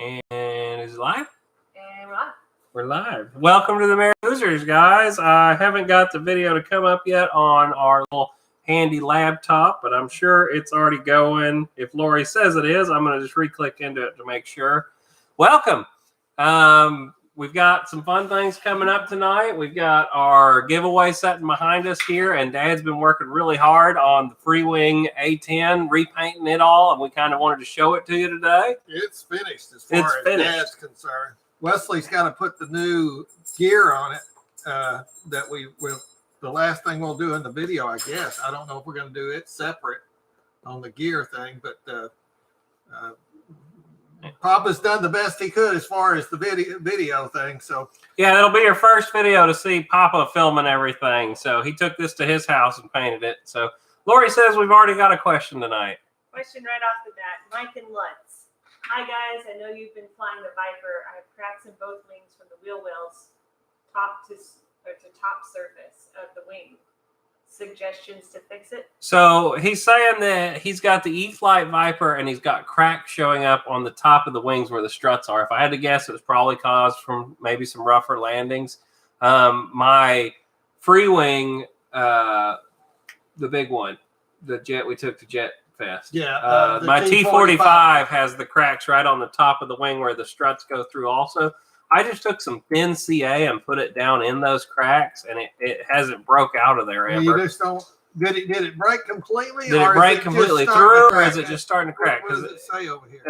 And is it live? And we're live. We're live. Welcome to the Merry Losers, guys. I haven't got the video to come up yet on our little handy laptop, but I'm sure it's already going. If Lori says it is, I'm going to just re-click into it to make sure. Welcome. We've got some fun things coming up tonight. We've got our giveaway sitting behind us here, and Dad's been working really hard on the Freewing A-10, repainting it all, and we kind of wanted to show it to you today. It's finished as far as Dad's concerned. Wesley's got to put the new gear on it that we will. The last thing we'll do in the video, I guess. I don't know if we're going to do it separate on the gear thing, but Papa's done the best he could as far as the video thing. So yeah, it'll be your first video to see Papa filming everything. So he took this to his house and painted it. So Lori says we've already got a question tonight. Question right off the bat. Mike and Lutz. Hi guys, I know you've been flying the Viper. I have cracks in both wings from the wheel wells, top to top surface of the wing. Suggestions to fix it? So he's saying that he's got the E-Flight Viper and he's got cracks showing up on the top of the wings where the struts are. If I had to guess, it was probably caused from maybe some rougher landings. My Freewing, the big one, the jet we took to Jet Fest. Yeah. My T45 has the cracks right on the top of the wing where the struts go through also. I just took some thin CA and put it down in those cracks, and it hasn't broke out of there ever. You just don't. Did it break completely? Did it break completely through, or is it just starting to crack? What does it say over here?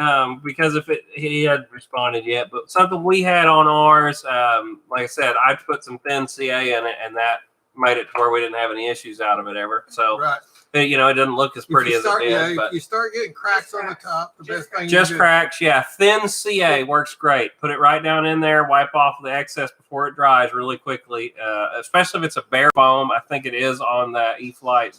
Because he hadn't responded yet, but something we had on ours, like I said, I put some thin CA in it, and that made it to where we didn't have any issues out of it ever. So, right. It doesn't look as pretty as it did. Yeah, but if you start getting cracks on the top, the best thing just cracks, yeah. Thin CA works great. Put it right down in there, wipe off the excess before it dries really quickly, especially if it's a bare foam. I think it is on the E-Flight.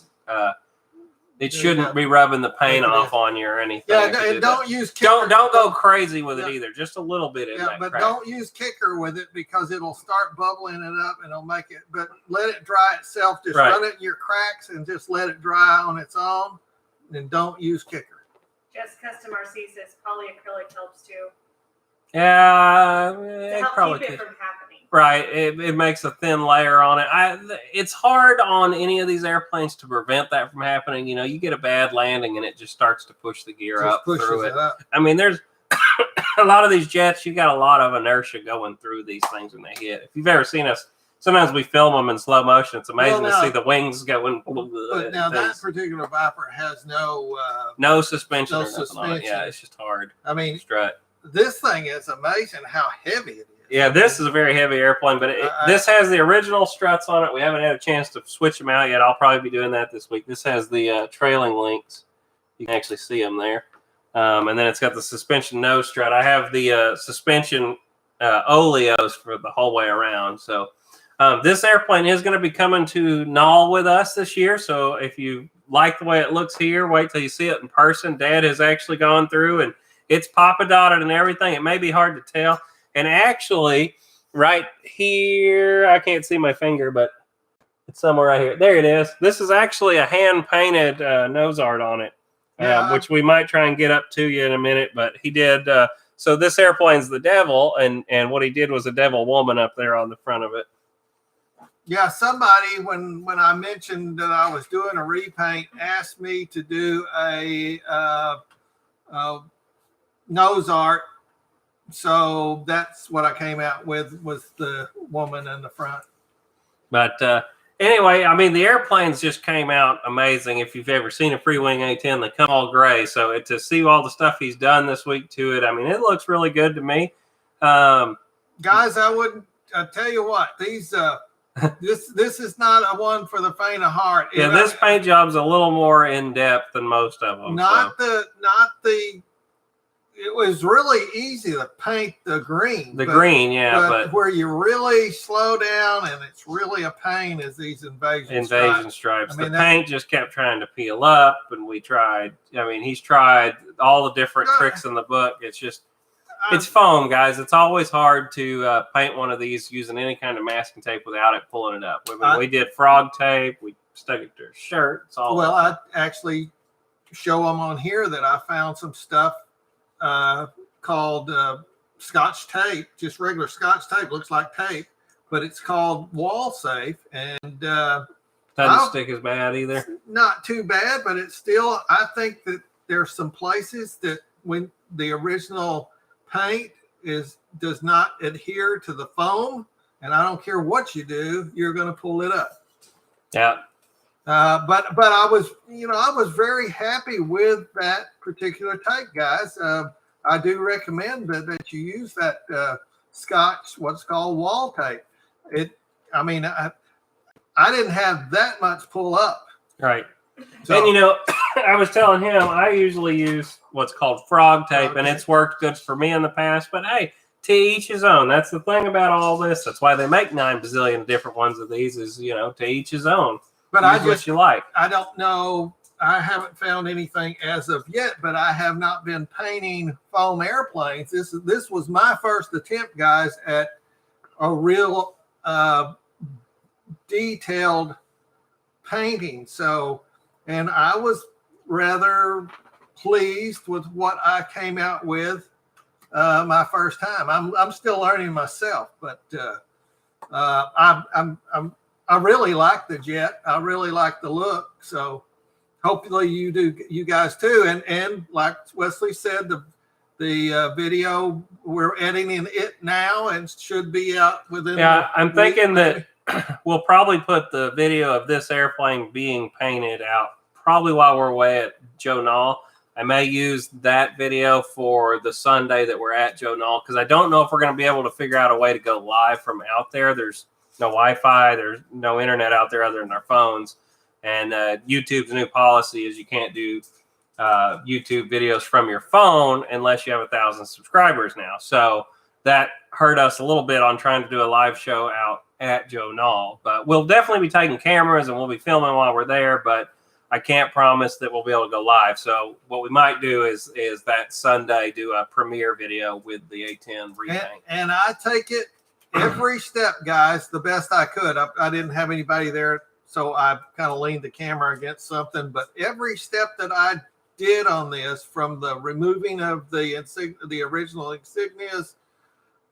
It shouldn't be rubbing the paint off on you or anything. Yeah, and don't use kicker. Don't go crazy with it either. Just a little bit in that but crack. Don't use kicker with it because it'll start bubbling it up and it'll make it. But let it dry itself. Just run it in your cracks and just let it dry on its own. And don't use kicker. Just Custom RC says polyacrylic helps too. Yeah, to help keep it from happening. Right, it makes a thin layer on it. It's hard on any of these airplanes to prevent that from happening. You know, you get a bad landing and it just starts to push the gear up through it. I mean, there's a lot of these jets. You got a lot of inertia going through these things when they hit. If you've ever seen us, sometimes we film them in slow motion. It's amazing to see the wings going. But now that particular Viper has no suspension. No suspension. Yeah, it's just hard. I mean, strut. This thing is amazing how heavy it is. Yeah, this is a very heavy airplane, but this has the original struts on it. We haven't had a chance to switch them out yet. I'll probably be doing that this week. This has the trailing links. You can actually see them there. And then it's got the suspension nose strut. I have the suspension oleos for the whole way around. So this airplane is going to be coming to Knoll with us this year. So if you like the way it looks here, wait till you see it in person. Dad has actually gone through, and it's Papa dotted and everything. It may be hard to tell. And actually, right here, I can't see my finger, but it's somewhere right here. There it is. This is actually a hand-painted nose art on it, which we might try and get up to you in a minute. But he did. So this airplane's the devil, and what he did was a devil woman up there on the front of it. Yeah, somebody, when I mentioned that I was doing a repaint, asked me to do a nose art. So that's what I came out with, was the woman in the front. But anyway, I mean, the airplanes just came out amazing. If you've ever seen a Freewing A-10, they come all gray. So to see all the stuff he's done this week to it, I mean, it looks really good to me. Guys, I tell you what, these this is not a one for the faint of heart. Yeah, this paint job's a little more in depth than most of them. It was really easy to paint the green. Green, yeah. But where you really slow down and it's really a pain is these invasion stripes. I mean, the paint just kept trying to peel up, and we tried. I mean, he's tried all the different tricks in the book. It's just, it's foam, guys. It's always hard to paint one of these using any kind of masking tape without it pulling it up. We did frog tape. We stuck it to shirts. Well, I actually show them on here that I found some stuff called Scotch tape, just regular Scotch tape, looks like tape, but it's called wall safe, and doesn't stick as bad either. Not too bad, but it's still, I think that there's some places that when the original paint does not adhere to the foam, and I don't care what you do, you're going to pull it up. Yeah. But I was very happy with that particular tape, guys. I do recommend that you use that Scotch, what's called wall tape. I didn't have that much pull up. Right. So, and I was telling him I usually use what's called frog tape, and it's worked good for me in the past. But hey, to each his own. That's the thing about all this. That's why they make 9 bazillion different ones of these. Is to each his own. But use what you like. I don't know. I haven't found anything as of yet, but I have not been painting foam airplanes. This was my first attempt, guys, at a real detailed painting. So, and I was rather pleased with what I came out with my first time. I'm still learning myself, but I really like the jet. I really like the look. So hopefully you guys too. And like Wesley said, the video, we're editing it now and should be out within. Yeah, I'm thinking that we'll probably put the video of this airplane being painted out probably while we're away at Joe Nall. I may use that video for the Sunday that we're at Joe Nall, because I don't know if we're going to be able to figure out a way to go live from out there. There's no Wi-Fi, there's no internet out there other than our phones. And YouTube's new policy is you can't do YouTube videos from your phone unless you have 1,000 subscribers now. So that hurt us a little bit on trying to do a live show out at Joe Nall. But we'll definitely be taking cameras and we'll be filming while we're there, but I can't promise that we'll be able to go live. So what we might do is that Sunday do a premiere video with the A-10 repaint. And I take it every step, guys, the best I could. I didn't have anybody there, so I kind of leaned the camera against something. But every step that I did on this, from the removing of the original insignias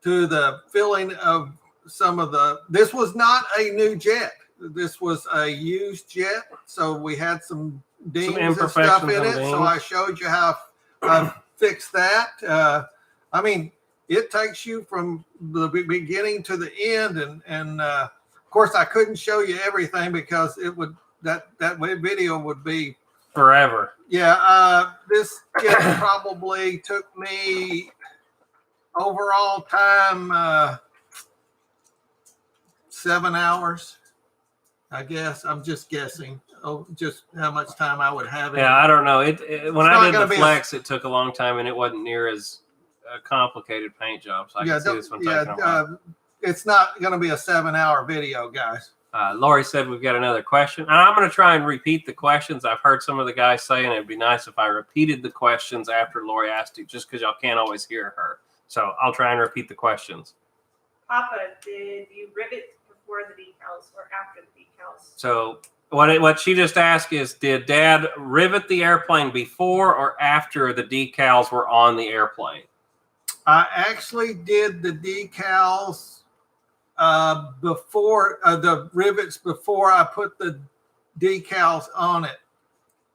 to the filling of some of this was not a new jet. This was a used jet, so we had some dings and stuff in it. So I showed you how I fixed that. I mean, it takes you from the beginning to the end, and of course I couldn't show you everything because it would that video would be forever. Yeah, this jet probably took me overall time 7 hours. I guess I'm just guessing. Oh, just how much time I would have. Yeah, I don't know. When I did the flex, it took a long time, and it wasn't near as a complicated paint job. So I can see this one taking a while. It's not going to be a 7-hour video, guys. Lori said we've got another question, and I'm going to try and repeat the questions. I've heard some of the guys saying it'd be nice if I repeated the questions after Lori asked it, just because y'all can't always hear her. So I'll try and repeat the questions. Papa, did you rivet before the decals or after the decals? So what she just asked is, did Dad rivet the airplane before or after the decals were on the airplane? I actually did the decals before the rivets before I put the decals on it.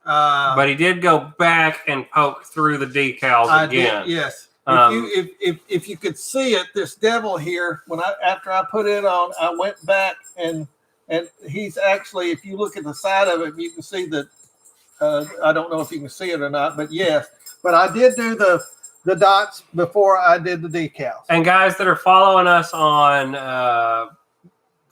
But he did go back and poke through the decals again. Did, yes. If you could see it, this devil here, after I put it on, I went back and he's actually, if you look at the side of it, you can see that. I don't know if you can see it or not, but yes. But I did do the dots before I did the decals. And guys that are following us on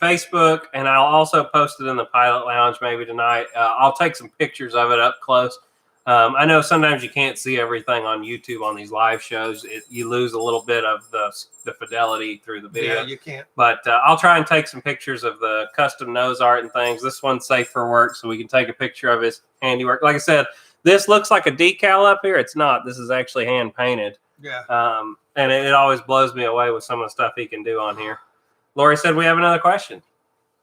Facebook, and I'll also post it in the Pilot Lounge maybe tonight. I'll take some pictures of it up close. I know sometimes you can't see everything on YouTube on these live shows. You lose a little bit of the fidelity through the video. Yeah, you can't. But I'll try and take some pictures of the custom nose art and things. This one's safe for work, so we can take a picture of his handiwork. Like I said, this looks like a decal up here. It's not. This is actually hand painted. Yeah. And it always blows me away with some of the stuff he can do on here. Lori said we have another question.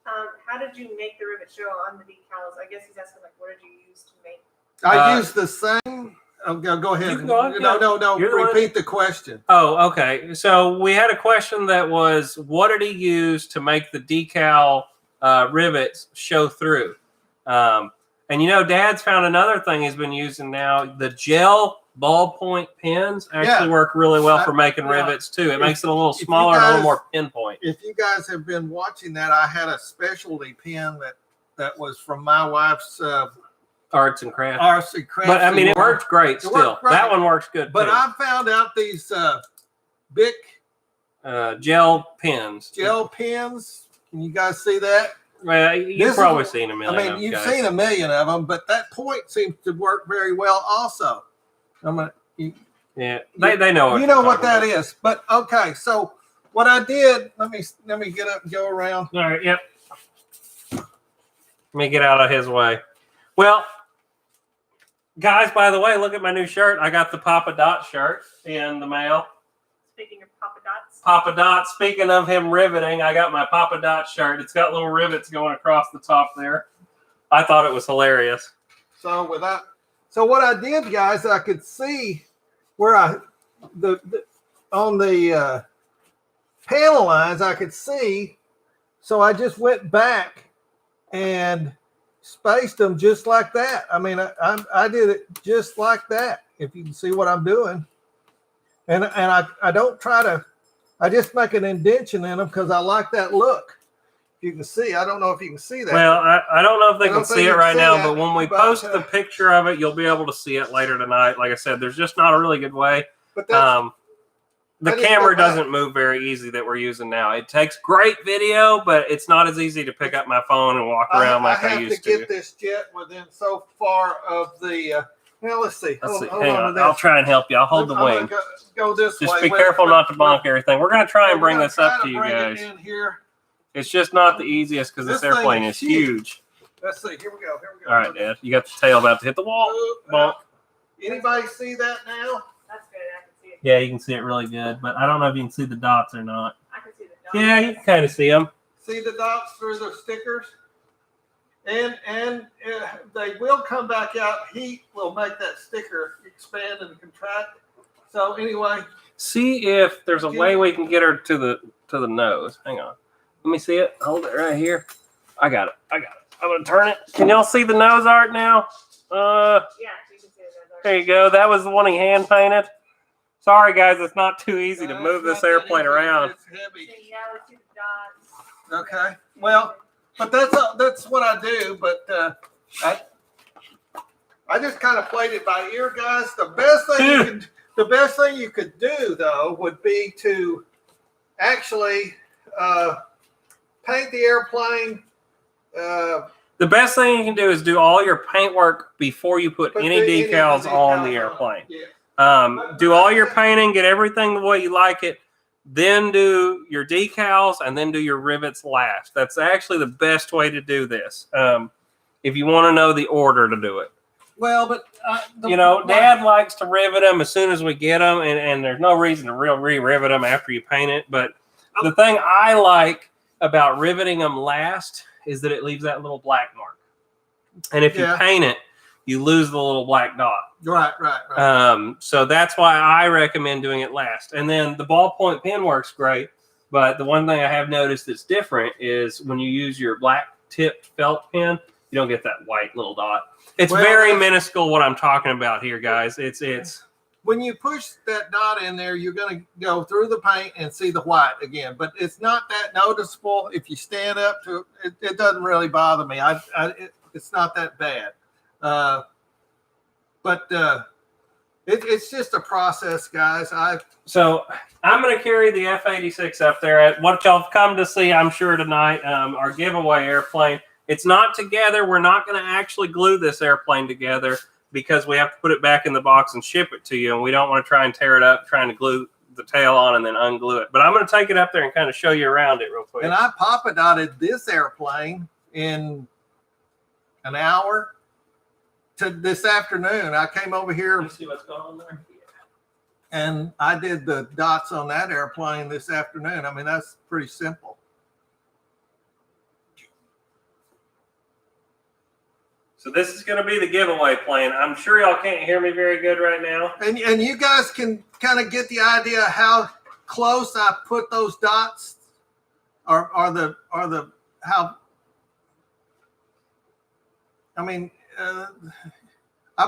How did you make the rivet show on the decals? I guess he's asking, like, what did you use to make? I used the same Go ahead. You can go on, No. You're the one. Repeat the question. Oh, okay. So we had a question that was, what did he use to make the decal rivets show through? And Dad's found another thing he's been using now. The gel ballpoint pens actually work really well for making rivets too. It makes it a little smaller and a little more pinpoint. If you guys have been watching that, I had a specialty pen that was from my wife's Arts and crafts. But I mean, it worked great still. That one works good But too. I found out these Bic gel pens. Gel pens. Can you guys see that? Well, you've probably seen a million. I mean, you've seen a million of them, but that point seems to work very well also. They know what you know what that is. But okay, so what I did, let me get up and go around. All right, yep. Let me get out of his way. Well, guys, by the way, look at my new shirt. I got the Papa Dot shirt in the mail. Speaking of Papa Dots. Papa Dot, speaking of him riveting, I got my Papa Dot shirt. It's got little rivets going across the top there. I thought it was hilarious. So what I did, guys, I could see where on the panel lines, I could see. So I just went back and spaced them just like that. I mean, I did it just like that. If you can see what I'm doing. And I don't try to, I just make an indentation in them because I like that look. You can see, I don't know if you can see that. Well, I don't know if they can see it right now, but when we post the picture of it, you'll be able to see it later tonight. Like I said, there's just not a really good way. But the camera doesn't move very easy that we're using now. It takes great video, but it's not as easy to pick up my phone and walk around like I used to. I have to get this jet within so far of the. Now let's see. Hold on. I'll try and help you. I'll hold the wing. Go this way. Just be careful not to bonk everything. We're going to try and bring this up to you guys. It's just not the easiest because this airplane is huge. Let's see. Here we go. All right, Dad. You got the tail about to hit the wall. Bonk. Anybody see that now? That's good. I can see it. Yeah, you can see it really good, but I don't know if you can see the dots or not. I can see the dots. Yeah, you can kind of see them. See the dots through the stickers? And they will come back out. Heat will make that sticker expand and contract. So anyway, see if there's a way we can get her to the nose. Hang on. Let me see it. Hold it right here. I got it. I'm gonna turn it. Can y'all see the nose art now? Yeah, you can see the nose art. There you go. That was the one he hand painted. Sorry guys, it's not too easy to move this airplane around. It's heavy. Yeah, let's see the dots. Okay. Well, but that's what I do. But I just kind of played it by ear, guys. The best thing you could do though would be to actually paint the airplane. The best thing you can do is do all your paint work before you put any decals on the airplane. Yeah. Do all your painting, get everything the way you like it, then do your decals, and then do your rivets last. That's actually the best way to do this. If you want to know the order to do it. Well, but Dad likes to rivet them as soon as we get them, and there's no reason to re-rivet them after you paint it. But the thing I like about riveting them last is that it leaves that little black mark. And if you paint it, you lose the little black dot. Right. So that's why I recommend doing it last. And then the ballpoint pen works great. But the one thing I have noticed that's different is when you use your black tipped felt pen, you don't get that white little dot. It's very minuscule what I'm talking about here, guys. It's when you push that dot in there, you're going to go through the paint and see the white again. But it's not that noticeable if you stand up to it. It doesn't really bother me. It's not that bad. But it's just a process, guys. So I'm going to carry the F-86 up there at what y'all have come to see, I'm sure, tonight, our giveaway airplane. It's not together. We're not going to actually glue this airplane together because we have to put it back in the box and ship it to you, and we don't want to try and tear it up trying to glue the tail on and then unglue it. But I'm going to take it up there and kind of show you around it real quick. And I Papa Dotted this airplane in an hour to this afternoon. I came over here. You see what's going on there? And I did the dots on that airplane this afternoon. I mean, that's pretty simple. So this is going to be the giveaway plane. I'm sure y'all can't hear me very good right now. And you guys can kind of get the idea how close I put those dots, or the how. I mean, I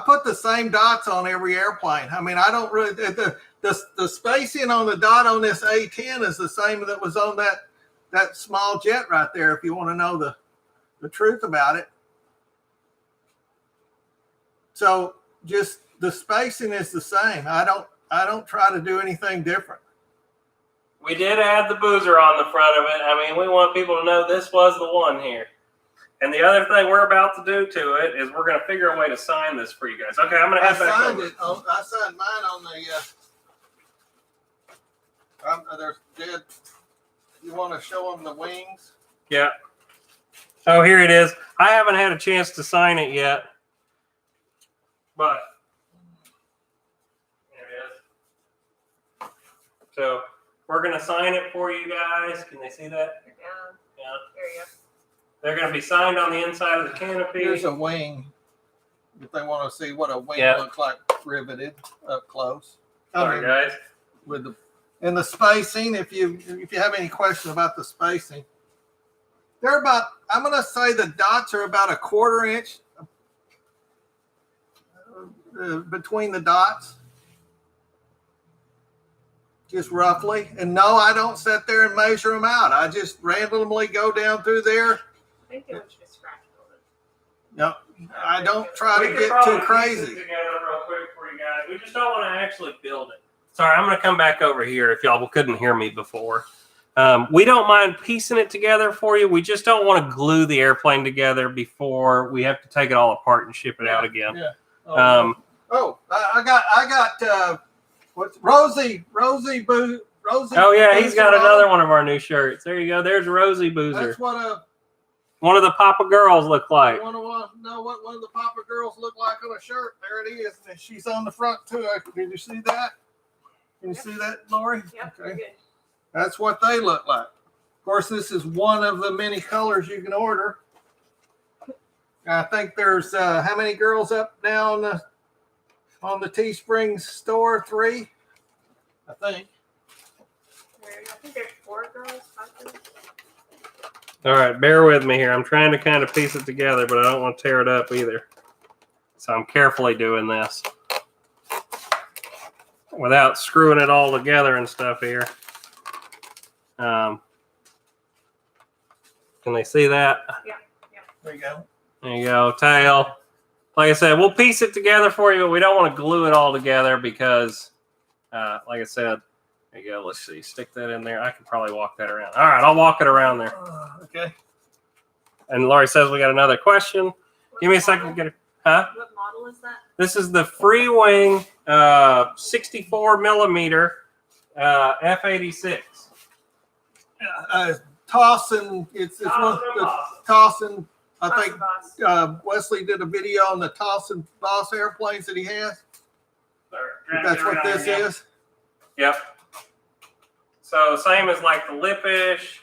put the same dots on every airplane. I mean, I don't really the spacing on the dot on this A-10 is the same that was on that small jet right there. If you want to know the truth about it. So just the spacing is the same. I don't try to do anything different. We did add the boozer on the front of it. I mean, we want people to know this was the one here. And the other thing we're about to do to it is we're going to figure a way to sign this for you guys. Okay, I'm going to head back over. I signed mine on the. There's dead. You want to show them the wings? Yeah. Oh, here it is. I haven't had a chance to sign it yet. But there it is. So we're going to sign it for you guys. Can they see that? Yeah. Yeah. There you go. They're going to be signed on the inside of the canopy. Here's a wing. If they want to see what a wing looks like riveted up close. Sorry, guys. With the spacing, if you have any question about the spacing, they're about. I'm going to say the dots are about a 1/4 inch. Between the dots, just roughly. And no, I don't sit there and measure them out. I just randomly go down through there. I think they want you to scratch it. No, I don't try to get too crazy. Together real quick for you guys. We just don't want to actually build it. Sorry, I'm going to come back over here if y'all couldn't hear me before. We don't mind piecing it together for you. We just don't want to glue the airplane together before we have to take it all apart and ship it out again. Yeah. I got what's Rosie Boo. Oh yeah, he's got another one of our new shirts. There you go. There's Rosie Boozer. That's what one of the Papa girls look like. I want to know what one of the Papa girls look like on a shirt. There it is. And she's on the front too. Did you see that? Can you see that, Lori? Yep, Okay. good. That's what they look like. Of course, this is one of the many colors you can order. I think there's how many girls up now on the Teespring store? 3, I think. I think there's 4 girls. 5 girls. All right, bear with me here. I'm trying to kind of piece it together, but I don't want to tear it up either. So I'm carefully doing this without screwing it all together and stuff here. Can they see that? Yeah. There you go. There you go, tail. Like I said, we'll piece it together for you, but we don't want to glue it all together because, like I said, there you go. Let's see. Stick that in there. I can probably walk that around. All right, I'll walk it around there. Okay. And Lori says we got another question. Give me a second to get it. Huh? What model is that? This is the Freewing 64 millimeter F-86. Tossin. It's one of the Tossin. I think Boss. Wesley did a video on the Tossin Boss airplanes that he has. That's what this is. Yep. So same as like the Lipish.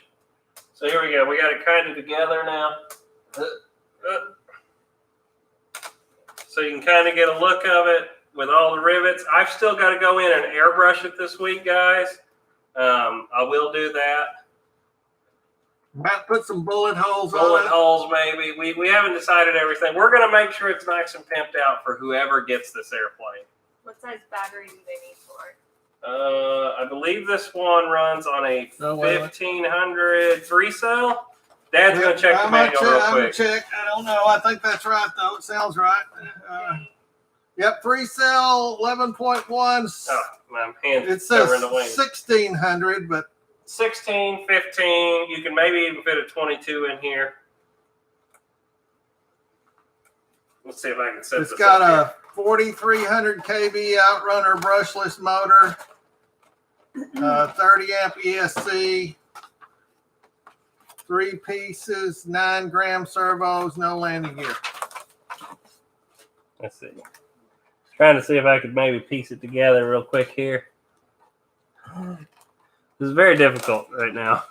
So here we go. We got it kind of together now. So you can kind of get a look of it with all the rivets. I've still got to go in and airbrush it this week, guys. I will do that. Might put some bullet holes Bullet on it. holes, maybe. We haven't decided everything. We're going to make sure it's nice and pimped out for whoever gets this airplane. What size battery do they need for it? I believe this one runs on a 1500 3-cell. Dad's going to check the manual real quick. I'm going to check. I don't know. I think that's right, though. It sounds right. Yep, 3-cell, 11.1. Oh, my hand's it says covering the wing. 1600, but 16, 15. You can maybe even fit a 22 in here. Let's see if I can set this up. It's got a 4300 kV Outrunner brushless motor, 30 amp ESC, 3 pieces, 9-gram servos, no landing gear. Let's see. Trying to see if I could maybe piece it together real quick here. This is very difficult right now.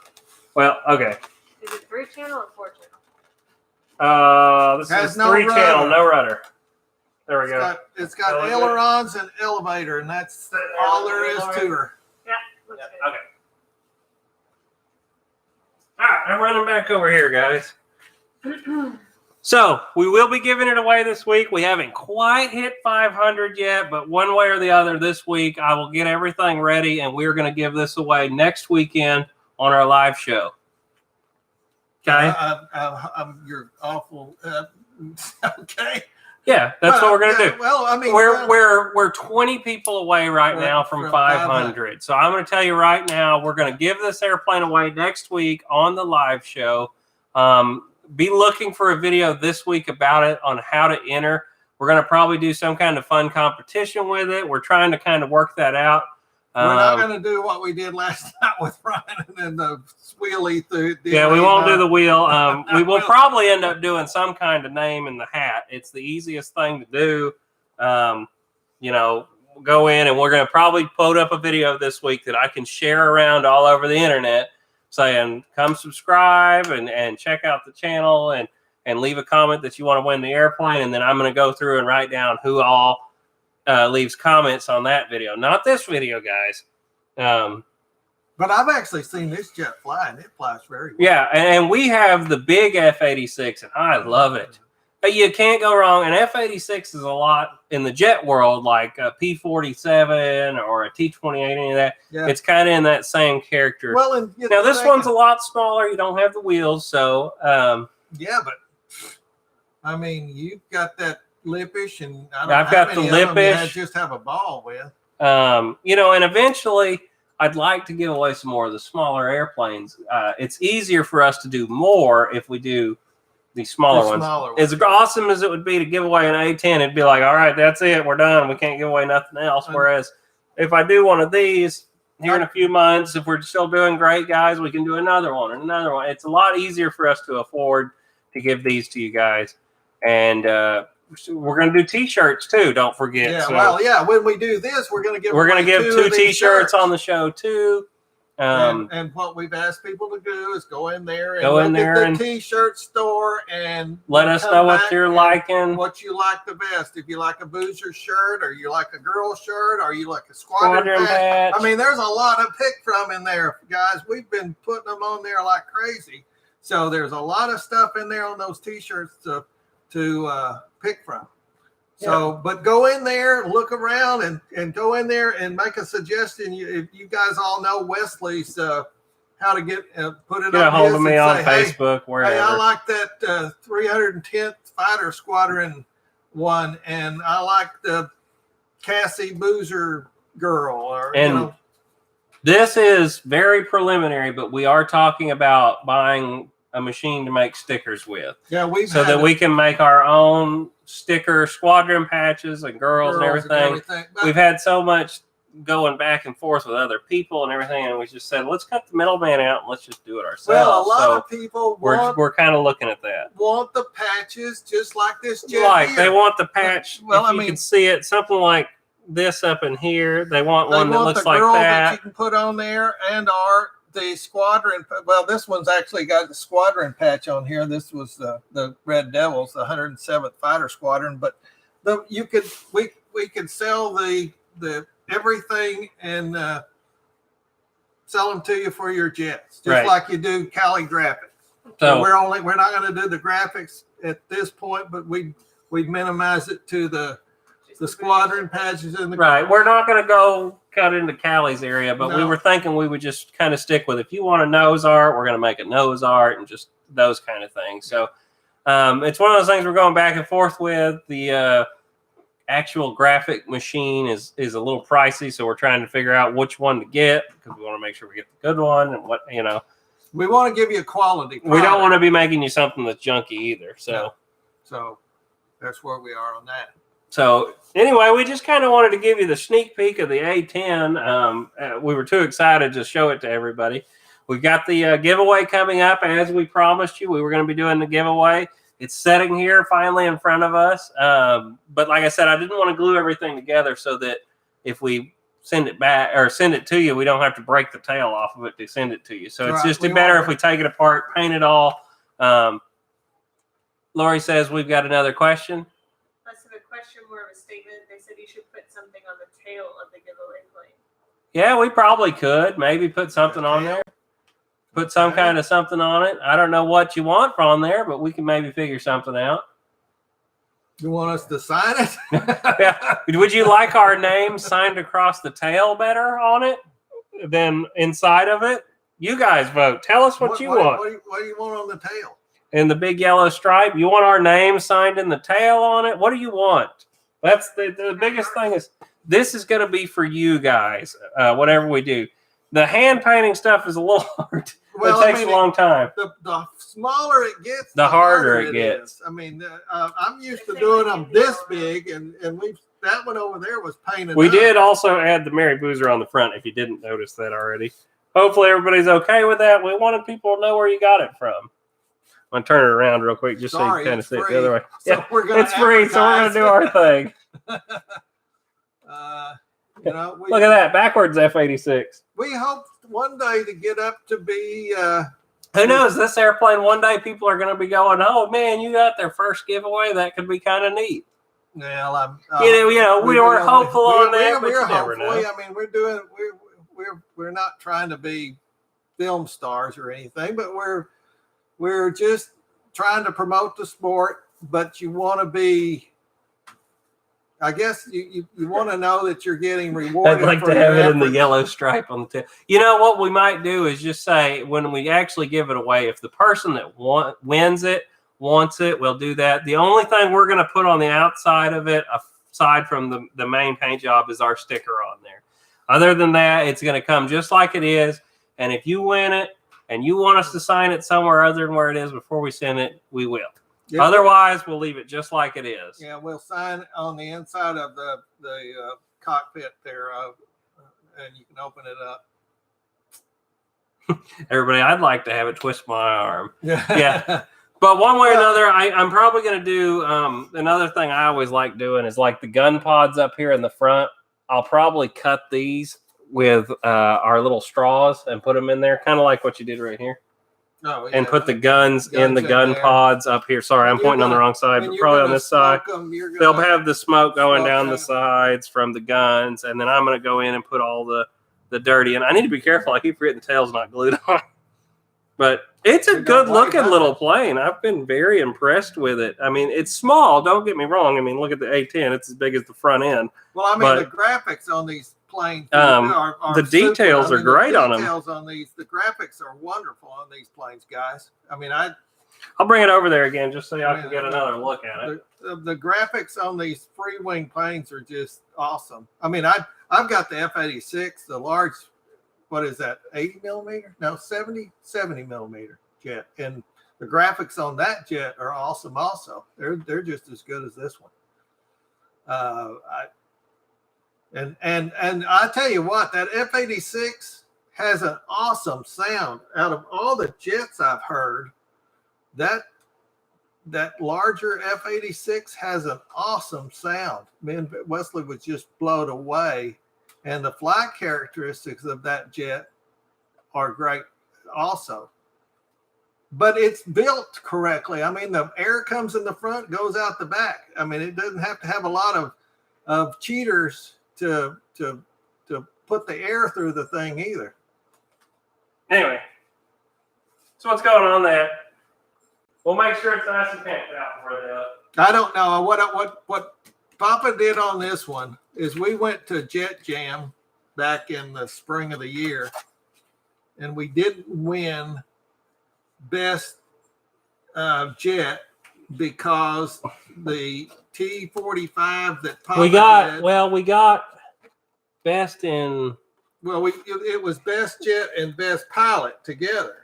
Well, okay. Is it 3-channel or 4-channel? This Has is no 3-channel, rudder. no rudder. There we go. It's got That look ailerons and elevator, and that's all there is to her. Yeah, looks good. Okay. All right, I'm running back over here, guys. So we will be giving it away this week. We haven't quite hit 500 yet, but one way or the other this week, I will get everything ready, and we're going to give this away next weekend on our live show. Okay? You're awful. Okay. Yeah, that's what we're going to do. Well, I mean, We're 20 people away right now from 500. So I'm going to tell you right now, we're going to give this airplane away next week on the live show. Be looking for a video this week about it on how to enter. We're going to probably do some kind of fun competition with it. We're trying to kind of work that out. we're not going to do what we did last night with Ryan and the wheelie through. Yeah, we won't do the wheel. We will probably end up doing some kind of name in the hat. It's the easiest thing to do. You know, go in, and we're going to probably put up a video this week that I can share around all over the internet saying, come subscribe and check out the channel and leave a comment that you want to win the airplane. And then I'm going to go through and write down who all leaves comments on that video. Not this video, guys. But I've actually seen this jet fly, and it flies very well. Yeah, and we have the big F-86, and I love it. But you can't go wrong. An F-86 is a lot in the jet world, like a P-47 or a T-28, any of that. Yeah. It's kind of in that same character. Well, and now this one's a lot smaller. You don't have the wheels, so yeah, but I mean, you've got that Lippish, and I've got the Lippish. Just have a ball with. You know, and eventually I'd like to give away some more of the smaller airplanes. It's easier for us to do more if we do the smaller ones. As awesome as it would be to give away an A-10, it'd be like, all right, that's it, we're done. We can't give away nothing else. Whereas if I do one of these here in a few months, if we're still doing great, guys, we can do another one and another one. It's a lot easier for us to afford to give these to you guys. And we're going to do T-shirts too. Don't forget. Yeah. So, well, yeah. When we do this, we're going to give two T-shirts on the show too. And what we've asked people to do is go in there and look at the T-shirt store and let us know what you're liking, what you like the best. If you like a Boozer shirt, or you like a girl shirt, or you like a squadron patch. I mean, there's a lot to pick from in there, guys. We've been putting them on there like crazy. So there's a lot of stuff in there on those T-shirts to pick from. So, but go in there, look around, and go in there and make a suggestion. If you guys all know Wesley's how to get put it. Get a hold of me on Facebook. Wherever. Hey, I like that 310th Fighter Squadron one, and I like the Cassie Boozer girl. Or this is very preliminary, but we are talking about buying a machine to make stickers with. Yeah, we can make our own sticker squadron patches and girls and everything. We've had so much going back and forth with other people and everything, and we just said, let's cut the middleman out and let's just do it ourselves. Well, a lot of people we're kind of looking at that. Want the patches just like this jet here. They want the patch. Well, you can see it, something like this up in here. They want one that looks like that. You can put on there, and the squadron. Well, this one's actually got the squadron patch on here. This was the Red Devils, the 107th Fighter Squadron. But we could sell the everything and sell them to you for your jets, just like you do Cali graphics. So we're not going to do the graphics at this point, but we'd minimize it to the squadron patches in the We're not going to go cut into Callie's area, but we were thinking we would just kind of stick with, if you want a nose art, we're going to make a nose art and just those kind of things. So it's one of those things we're going back and forth with. The actual graphic machine is a little pricey, so we're trying to figure out which one to get because we want to make sure we get the good one and we want to give you a quality product. We don't want to be making you something that's junky either. So that's where we are on that. So anyway, we just kind of wanted to give you the sneak peek of the A-10. We were too excited to show it to everybody. We've got the giveaway coming up, as we promised you. We were going to be doing the giveaway. It's sitting here finally in front of us. But like I said, I didn't want to glue everything together so that if we send it back or send it to you, we don't have to break the tail off of it to send it to you. So it's just better if we take it apart, paint it all. Lori says we've got another question. Less of a question, more of a statement. They said you should put something on the tail of the giveaway plane. Yeah, we probably could. Maybe put something on there. Put some kind of something on it. I don't know what you want on there, but we can maybe figure something out. You want us to sign it? Yeah. Would you like our name signed across the tail better on it than inside of it? You guys vote. Tell us what you want. What do you want on the tail? And the big yellow stripe. You want our name signed in the tail on it? What do you want? That's the biggest thing is this is going to be for you guys, whatever we do. The hand painting stuff is a little hard. Well, it takes a long time. The smaller it gets, the harder it gets. Is. I mean, I'm used to doing them this big, and that one over there was painted. We did also add the Mary Boozer on the front, if you didn't notice that already. Hopefully everybody's okay with that. We wanted people to know where you got it from. I'm going to turn it around real quick just so you can kind of see it the other way. So yeah, it's free, so we're going to do our thing. Look at that, backwards F-86. We hope one day to get up to be... who knows? This airplane, one day people are going to be going, oh, man, you got their first giveaway. That could be kind of neat. Well, we were hopeful on that, but you never know. I mean, we're not trying to be film stars or anything, but we're just trying to promote the sport. But you want to be, I guess you want to know that you're getting rewarded. I'd like to have it in the yellow stripe on the tail. You know what we might do is just say when we actually give it away, if the person that wins it wants it, we'll do that. The only thing we're going to put on the outside of it, aside from the main paint job, is our sticker on there. Other than that, it's going to come just like it is. And if you win it and you want us to sign it somewhere other than where it is before we send it, we will. Yep. Otherwise, we'll leave it just like it is. Yeah, we'll sign on the inside of the cockpit there, and you can open it up. Everybody, I'd like to have it twist my arm. Yeah. But one way or another, I'm probably going to do another thing I always like doing is like the gun pods up here in the front. I'll probably cut these with our little straws and put them in there, kind of like what you did right here. Oh, yeah. And put the guns in the gun pods up here. Sorry, I'm pointing on the wrong side, but probably on this side. They'll have the smoke going down the sides from the guns, and then I'm going to go in and put all the dirty. And I need to be careful. I keep forgetting the tail's not glued on. But it's a good-looking little plane. I've been very impressed with it. I mean, it's small. Don't get me wrong. I mean, look at the A-10. It's as big as the front end. Well, I mean, the graphics on these planes are the details are great on them. The graphics are wonderful on these planes, guys. I mean, I'll bring it over there again just so y'all can get another look at it. The graphics on these free-wing planes are just awesome. I mean, I've got the F-86, the large. What is that? 80 millimeter? No, 70 millimeter jet, and the graphics on that jet are awesome. Also, they're just as good as this one. And I tell you what, that F-86 has an awesome sound. Out of all the jets I've heard, that larger F-86 has an awesome sound. Me and Wesley was just blown away. And the flight characteristics of that jet are great also. But it's built correctly. I mean, the air comes in the front, goes out the back. I mean, it doesn't have to have a lot of cheaters to put the air through the thing either. Anyway, so what's going on there? We'll make sure it's nice and painted out for it. I don't know what Papa did on this one is we went to Jet Jam back in the spring of the year, and we didn't win best jet because the T-45 that Papa we got best in. Well, it was best jet and best pilot together,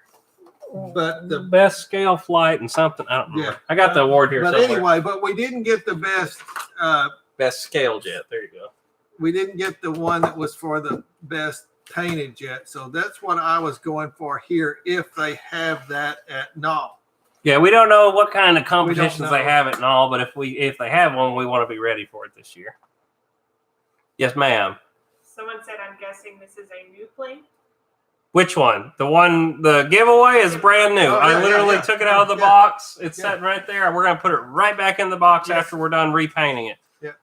but the best scale flight and something. I don't know. Yeah, I got the award here. But somewhere. Anyway, but we didn't get the best scale jet. There you go. We didn't get the one that was for the best painted jet. So that's what I was going for here if they have that at NAW. Yeah, we don't know what kind of competitions they have at NAW, but if they have one, we want to be ready for it this year. Yes, ma'am. Someone said, I'm guessing this is a new plane? Which one? The giveaway is brand new. Oh, I literally took it out of the box. It's sitting right there. We're going to put it right back in the box after we're done repainting it. Yeah.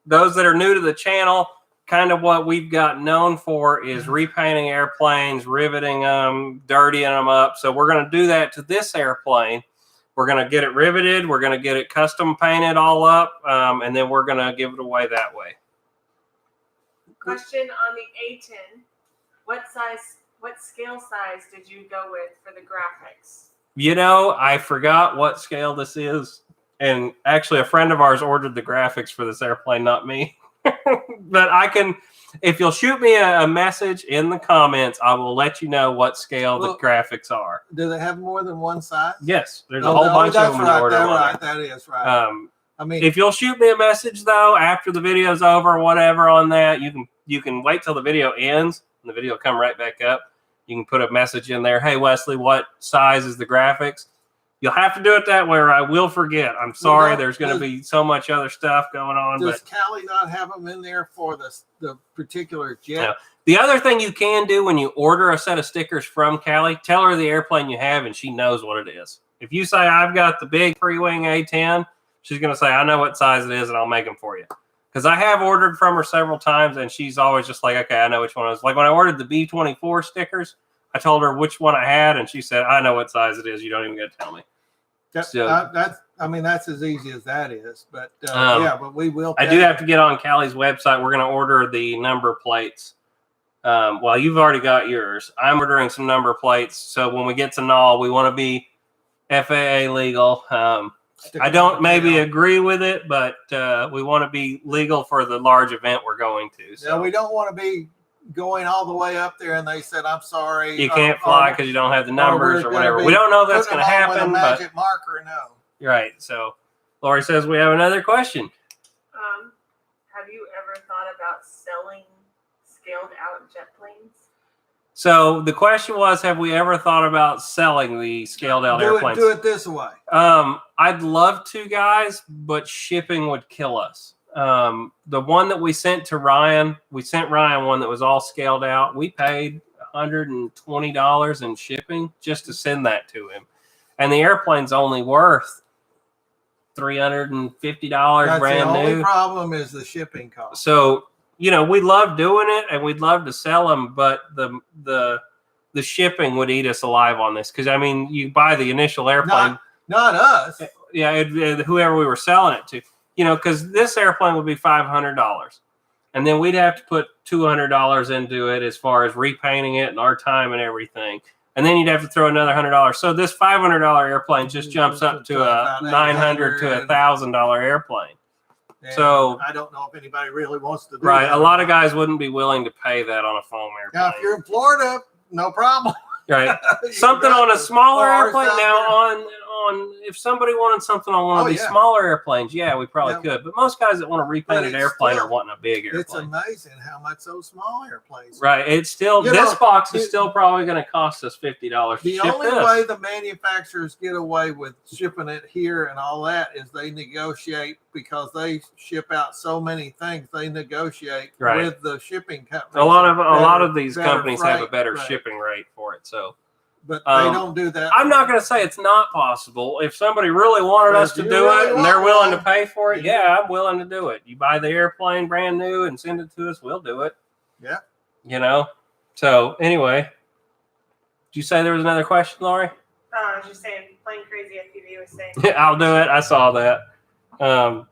Those that are new to the channel, kind of what we've got known for is repainting airplanes, riveting them, dirtying them up. So we're going to do that to this airplane. We're going to get it riveted. We're going to get it custom painted all up, and then we're going to give it away that way. Question on the A-10. What scale size did you go with for the graphics? You know, I forgot what scale this is. And actually, a friend of ours ordered the graphics for this airplane, not me. But I can, if you'll shoot me a message in the comments, I will let you know what scale the graphics are. Do they have more than one size? Yes, there's a whole bunch of them in the order line. That is right. I mean, if you'll shoot me a message though after the video's over or whatever on that, you can wait till the video ends and the video will come right back up. You can put a message in there. Hey Wesley, what size is the graphics? You'll have to do it that way or I will forget. I'm sorry. There's going to be so much other stuff going on. Does Cali not have them in there for the particular jet? No. The other thing you can do when you order a set of stickers from Cali, tell her the airplane you have and she knows what it is. If you say, I've got the big Freewing A-10, she's going to say, I know what size it is and I'll make them for you. Because I have ordered from her several times and she's always just like, okay, I know which one it is. Like when I ordered the B-24 stickers, I told her which one I had, and she said, I know what size it is. You don't even got to tell me. That's as easy as that is. But but we will. I do have to get on Callie's website. We're going to order the number plates. Well, you've already got yours. I'm ordering some number plates. So when we get to NOL, we want to be FAA legal. I don't maybe agree with it, but we want to be legal for the large event we're going to. So. Yeah, we don't want to be going all the way up there and they said, I'm sorry. You can't fly because you don't have the numbers or whatever. We don't know if that's going to happen. With a magic marker, no. Right. So Lori says we have another question. Have you ever thought about selling scaled out jet planes? So the question was, have we ever thought about selling the scaled out airplanes? Do it this way. I'd love to, guys, but shipping would kill us. The one that we sent to Ryan, we sent Ryan one that was all scaled out. We paid $120 in shipping just to send that to him. And the airplane's only worth $350 brand new. The only problem is the shipping cost. So, you know, we love doing it and we'd love to sell them, but the shipping would eat us alive on this. Because, I mean, you buy the initial airplane. Not us. Yeah, whoever we were selling it to. You know, because this airplane would be $500. And then we'd have to put $200 into it as far as repainting it and our time and everything. And then you'd have to throw another $100. So this $500 airplane just jumps up to a $900 to $1,000 airplane. And so I don't know if anybody really wants to do right. that. A lot of guys wouldn't be willing to pay that on a foam airplane. Now, if you're in Florida, no problem. Right. Something on a smaller airplane now if somebody wanted something on one of these smaller airplanes, we probably could. But most guys that want a repainted airplane are wanting a big airplane. It's amazing how much those small airplanes. Right. It's still this box is still probably going to cost us $50. The only way the manufacturers get away with shipping it here and all that is they negotiate because they ship out so many things. They negotiate with the shipping companies. A lot of these companies have a better shipping rate for it. So. But they don't do that. I'm not going to say it's not possible. If somebody really wanted us to do it and they're willing to pay for it, I'm willing to do it. You buy the airplane brand new and send it to us, we'll do it. Yeah. You know? So, anyway. Did you say there was another question, Lori? I was just saying, Plain Crazy FPV was saying. I'll do it. I saw that. So,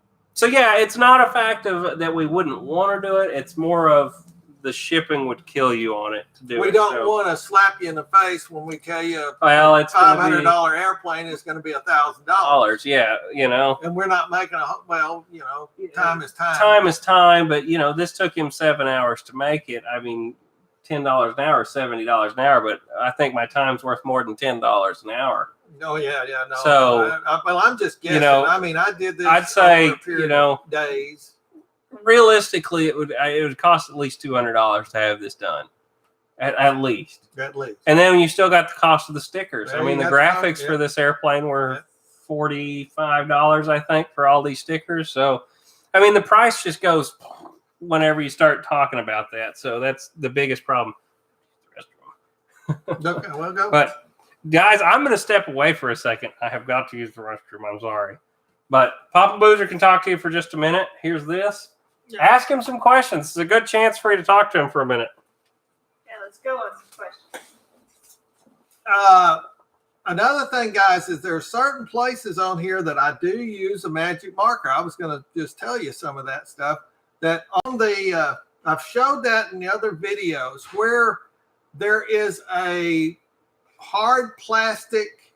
it's not a fact of that we wouldn't want to do it. It's more of the shipping would kill you on it to do it. We don't want to slap you in the face when we tell you it's $500 airplane is going to be $1,000. Yeah, you know. And we're not making time is time. Time is time, but this took him 7 hours to make it. I mean, $10 an hour, $70 an hour, but I think my time's worth more than $10 an hour. Oh yeah, no. So I'm just guessing. I mean, I did this. I'd say days. Realistically, it would cost at least $200 to have this done, at least. And then you still got the cost of the stickers. I mean, the graphics for this airplane were $45, I think, for all these stickers. So, I mean, the price just goes whenever you start talking about that. So that's the biggest problem. Okay, well, go. But guys, I'm going to step away for a second. I have got to use the restroom. I'm sorry. But Papa Boozer can talk to you for just a minute. Here's this. Yeah. Ask him some questions. It's a good chance for you to talk to him for a minute. Yeah, let's go on some questions. Another thing, guys, is there are certain places on here that I do use a magic marker. I was going to just tell you some of that stuff. That on the, I've showed that in the other videos where there is a hard plastic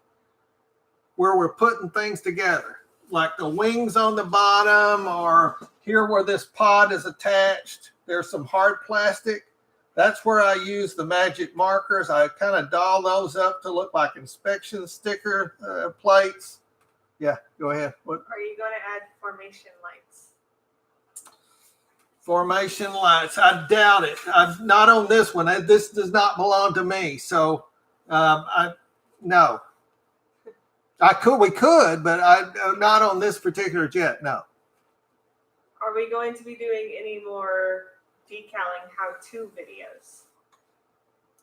where we're putting things together, like the wings on the bottom, or here where this pod is attached. There's some hard plastic. That's where I use the magic markers. I kind of doll those up to look like inspection sticker plates. Yeah, go ahead. What? Are you going to add formation lights? Formation lights. I doubt it. I'm not on this one. This does not belong to me. So, no. We could, but not on this particular jet. No. Are we going to be doing any more decaling how-to videos?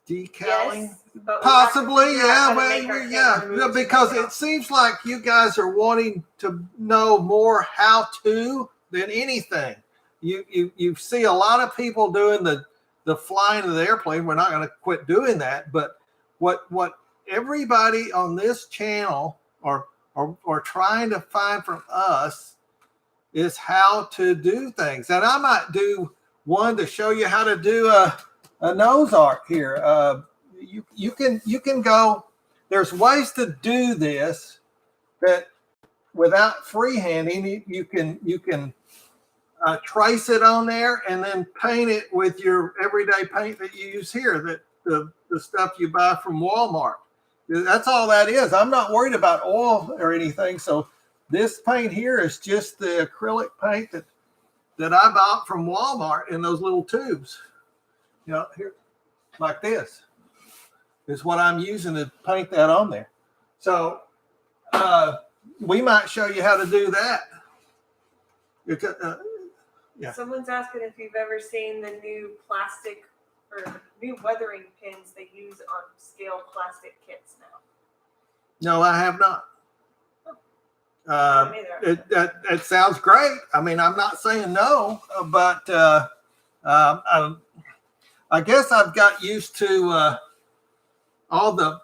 Decaling? Yes, but Possibly, yeah. Because it it seems like you guys are wanting to know more how to than anything. You see a lot of people doing the flying of the airplane. We're not going to quit doing that, but what everybody on this channel are trying to find from us is how to do things. And I might do one to show you how to do a nose arc here. You can go. There's ways to do this that without freehanding. You can trace it on there and then paint it with your everyday paint that you use here. That the stuff you buy from Walmart. That's all that is. I'm not worried about oil or anything. So this paint here is just the acrylic paint that I bought from Walmart in those little tubes. You know, here, like this is what I'm using to paint that on there. So we might show you how to do that. Yeah. Someone's asking if you've ever seen the new plastic or new weathering pins they use on scale plastic kits now. No, I have not. Me neither. It sounds great. I mean, I'm not saying no, but I guess I've got used to all the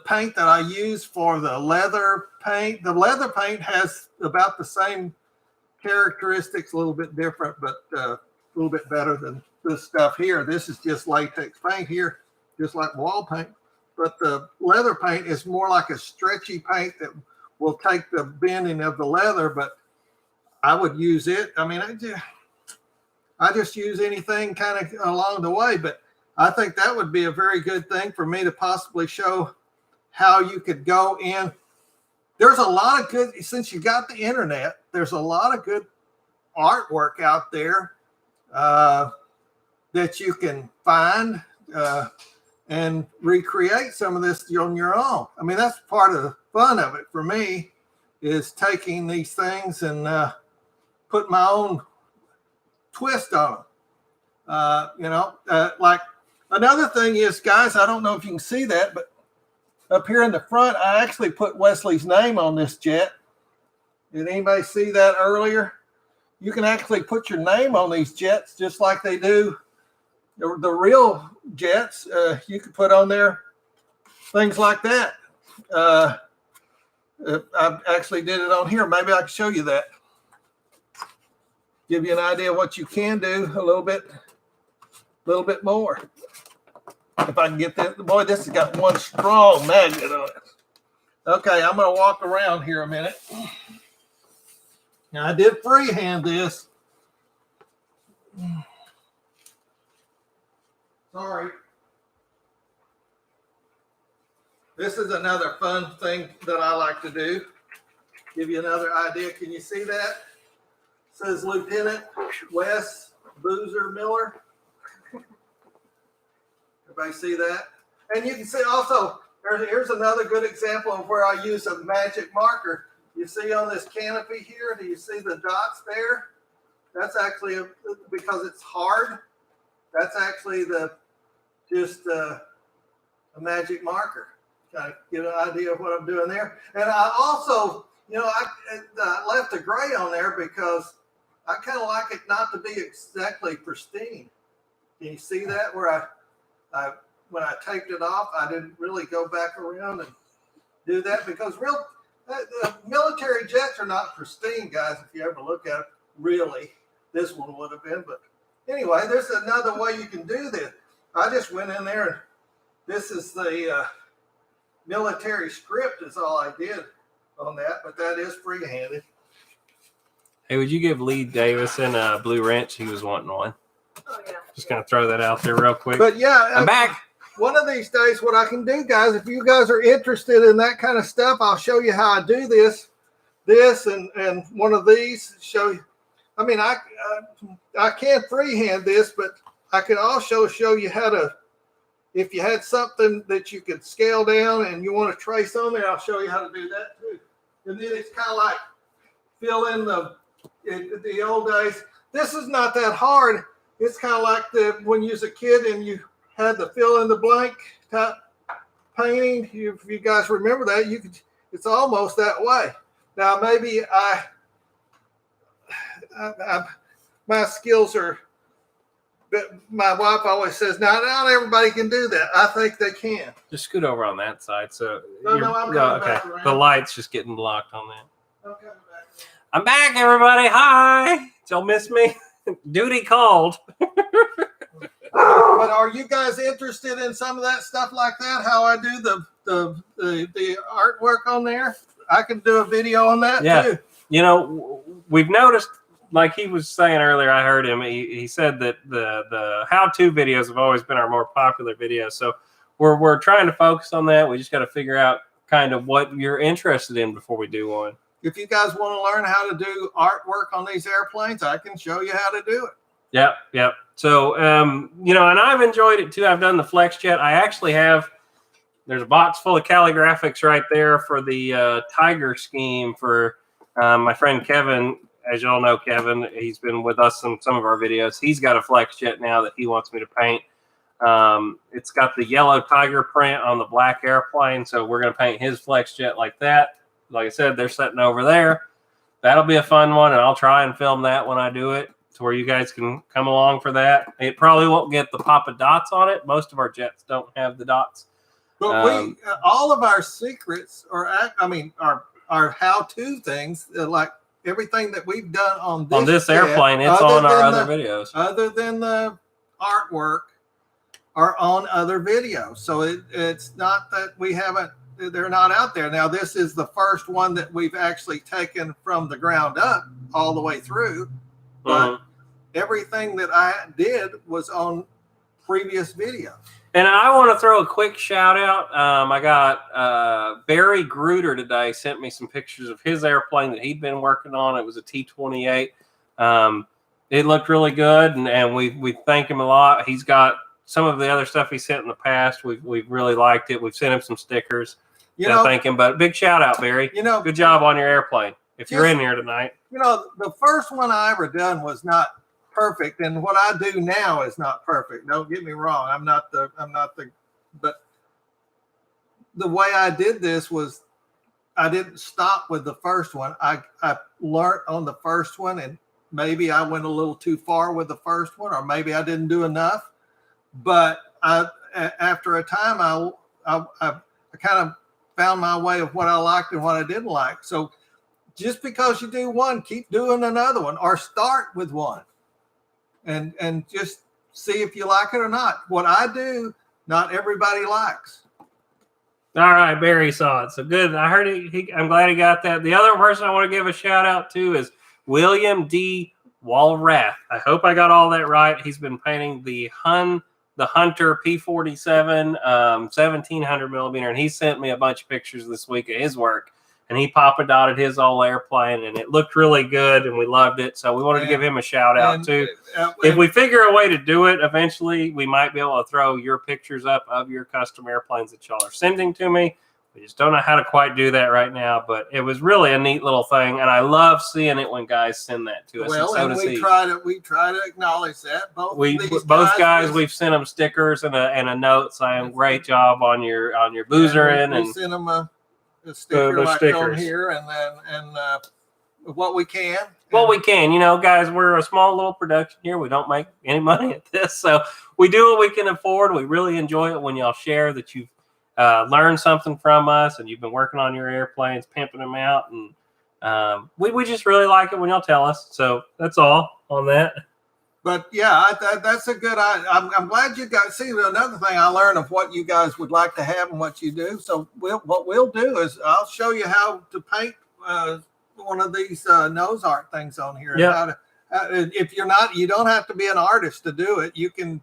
paint that I use for the leather paint. The leather paint has about the same characteristics, a little bit different, but a little bit better than this stuff here. This is just latex paint here, just like wall paint. But the leather paint is more like a stretchy paint that will take the bending of the leather, but I would use it. I mean, I just use anything kind of along the way, but I think that would be a very good thing for me to possibly show how you could go in. There's a lot of good, since you got the internet, there's a lot of good artwork out there that you can find and recreate some of this on your own. I mean, that's part of the fun of it for me, is taking these things and put my own twist on them. Like another thing is, guys, I don't know if you can see that, but up here in the front, I actually put Wesley's name on this jet. Did anybody see that earlier? You can actually put your name on these jets just like they do the real jets. You could put on there things like that. I actually did it on here. Maybe I can show you that. Give you an idea of what you can do a little bit more. If I can get that. Boy, this has got one strong magnet on it. Okay, I'm going to walk around here a minute. Now, I did freehand this. Sorry. This is another fun thing that I like to do. Give you another idea. Can you see that? It says Lieutenant Wes Boozer Miller. Everybody see that? And you can see also, here's another good example of where I use a magic marker. You see on this canopy here, do you see the dots there? That's actually, because it's hard, that's actually a magic marker, kind of get an idea of what I'm doing there. And I also, I left a gray on there because I kind of like it not to be exactly pristine. Can you see that where I when I taped it off, I didn't really go back around and do that because military jets are not pristine, guys. If you ever look at it, really, this one would have been. But anyway, there's another way you can do this. I just went in there and this is the military script is all I did on that, but that is free-handed. Hey, would you give Lee Davison a blue wrench? He was wanting one. Oh, yeah. Just gonna throw that out there real quick. But yeah, I'm back. One of these days, what I can do, guys, if you guys are interested in that kind of stuff, I'll show you how I do this and one of these show you. I mean, I can't freehand this, but I can also show you how to, if you had something that you could scale down and you want to trace on there, I'll show you how to do that too. And then it's kind of like fill in the old days. This is not that hard. It's kind of like when you was a kid and you had the fill in the blank type painting. If you guys remember that, it's almost that way. Now maybe my skills are, but my wife always says, not everybody can do that. I think they can. Just scoot over on that side. So I'm coming back around. The light's just getting blocked on that. I'm coming back. I'm back, everybody. Hi. Did y'all miss me? Duty called. But are you guys interested in some of that stuff like that? How I do the artwork on there? I can do a video on that too. You know, we've noticed, like he was saying earlier, I heard him. He said that the how-to videos have always been our more popular videos. So we're trying to focus on that. We just got to figure out kind of what you're interested in before we do one. If you guys want to learn how to do artwork on these airplanes, I can show you how to do it. Yep. So, and I've enjoyed it too. I've done the FlexJet. I actually have, there's a box full of calligraphics right there for the Tiger scheme for my friend Kevin. As y'all know, Kevin, he's been with us in some of our videos. He's got a FlexJet now that he wants me to paint. It's got the yellow Tiger print on the black airplane. So we're going to paint his FlexJet like that. Like I said, they're sitting over there. That'll be a fun one, and I'll try and film that when I do it to where you guys can come along for that. It probably won't get the Papa dots on it. Most of our jets don't have the dots. But all of our secrets are, our how-to things, like everything that we've done on this airplane, it's on our other videos. Other than the artwork, are on other videos. So it's not that we haven't. They're not out there. Now, this is the first one that we've actually taken from the ground up all the way through. But everything that I did was on previous videos. And I want to throw a quick shout out. I got Barry Gruder today sent me some pictures of his airplane that he'd been working on. It was a T-28. It looked really good, and we thank him a lot. He's got some of the other stuff he sent in the past. We've really liked it. We've sent him some stickers. Thank him. But big shout out, Barry. Good job on your airplane. If you're in here tonight. The first one I ever done was not perfect, and what I do now is not perfect. Don't get me wrong. But the way I did this was I didn't stop with the first one. I learned on the first one, and maybe I went a little too far with the first one, or maybe I didn't do enough. But after a time, I kind of found my way of what I liked and what I didn't like. So just because you do one, keep doing another one, or start with one and just see if you like it or not. What I do, not everybody likes. All right, Barry saw it. So good. I heard I'm glad he got that. The other person I want to give a shout out to is William D. Walrath. I hope I got all that right. He's been painting the Hunter P-47 1700 millimeter, and he sent me a bunch of pictures this week of his work, and he Papa dotted his old airplane, and it looked really good, and we loved it. So we wanted to give him a shout out too. If we figure a way to do it eventually, we might be able to throw your pictures up of your custom airplanes that y'all are sending to me. We just don't know how to quite do that right now, but it was really a neat little thing, and I love seeing it when guys send that to us. Well, and we try to acknowledge that. Both guys, we've sent them stickers and a note saying great job on your boozering, and we sent them a sticker like on here, and what we can. Well, we can, guys, we're a small little production here. We don't make any money at this, so we do what we can afford. We really enjoy it when y'all share that you've learned something from us and you've been working on your airplanes, pimping them out, and we just really like it when y'all tell us. So that's all on that. But yeah, that's a good. I'm glad you guys see. Another thing I learned of what you guys would like to have and what you do. So what we'll do is I'll show you how to paint one of these nose art things on here. Yeah. If you're not, you don't have to be an artist to do it. You can.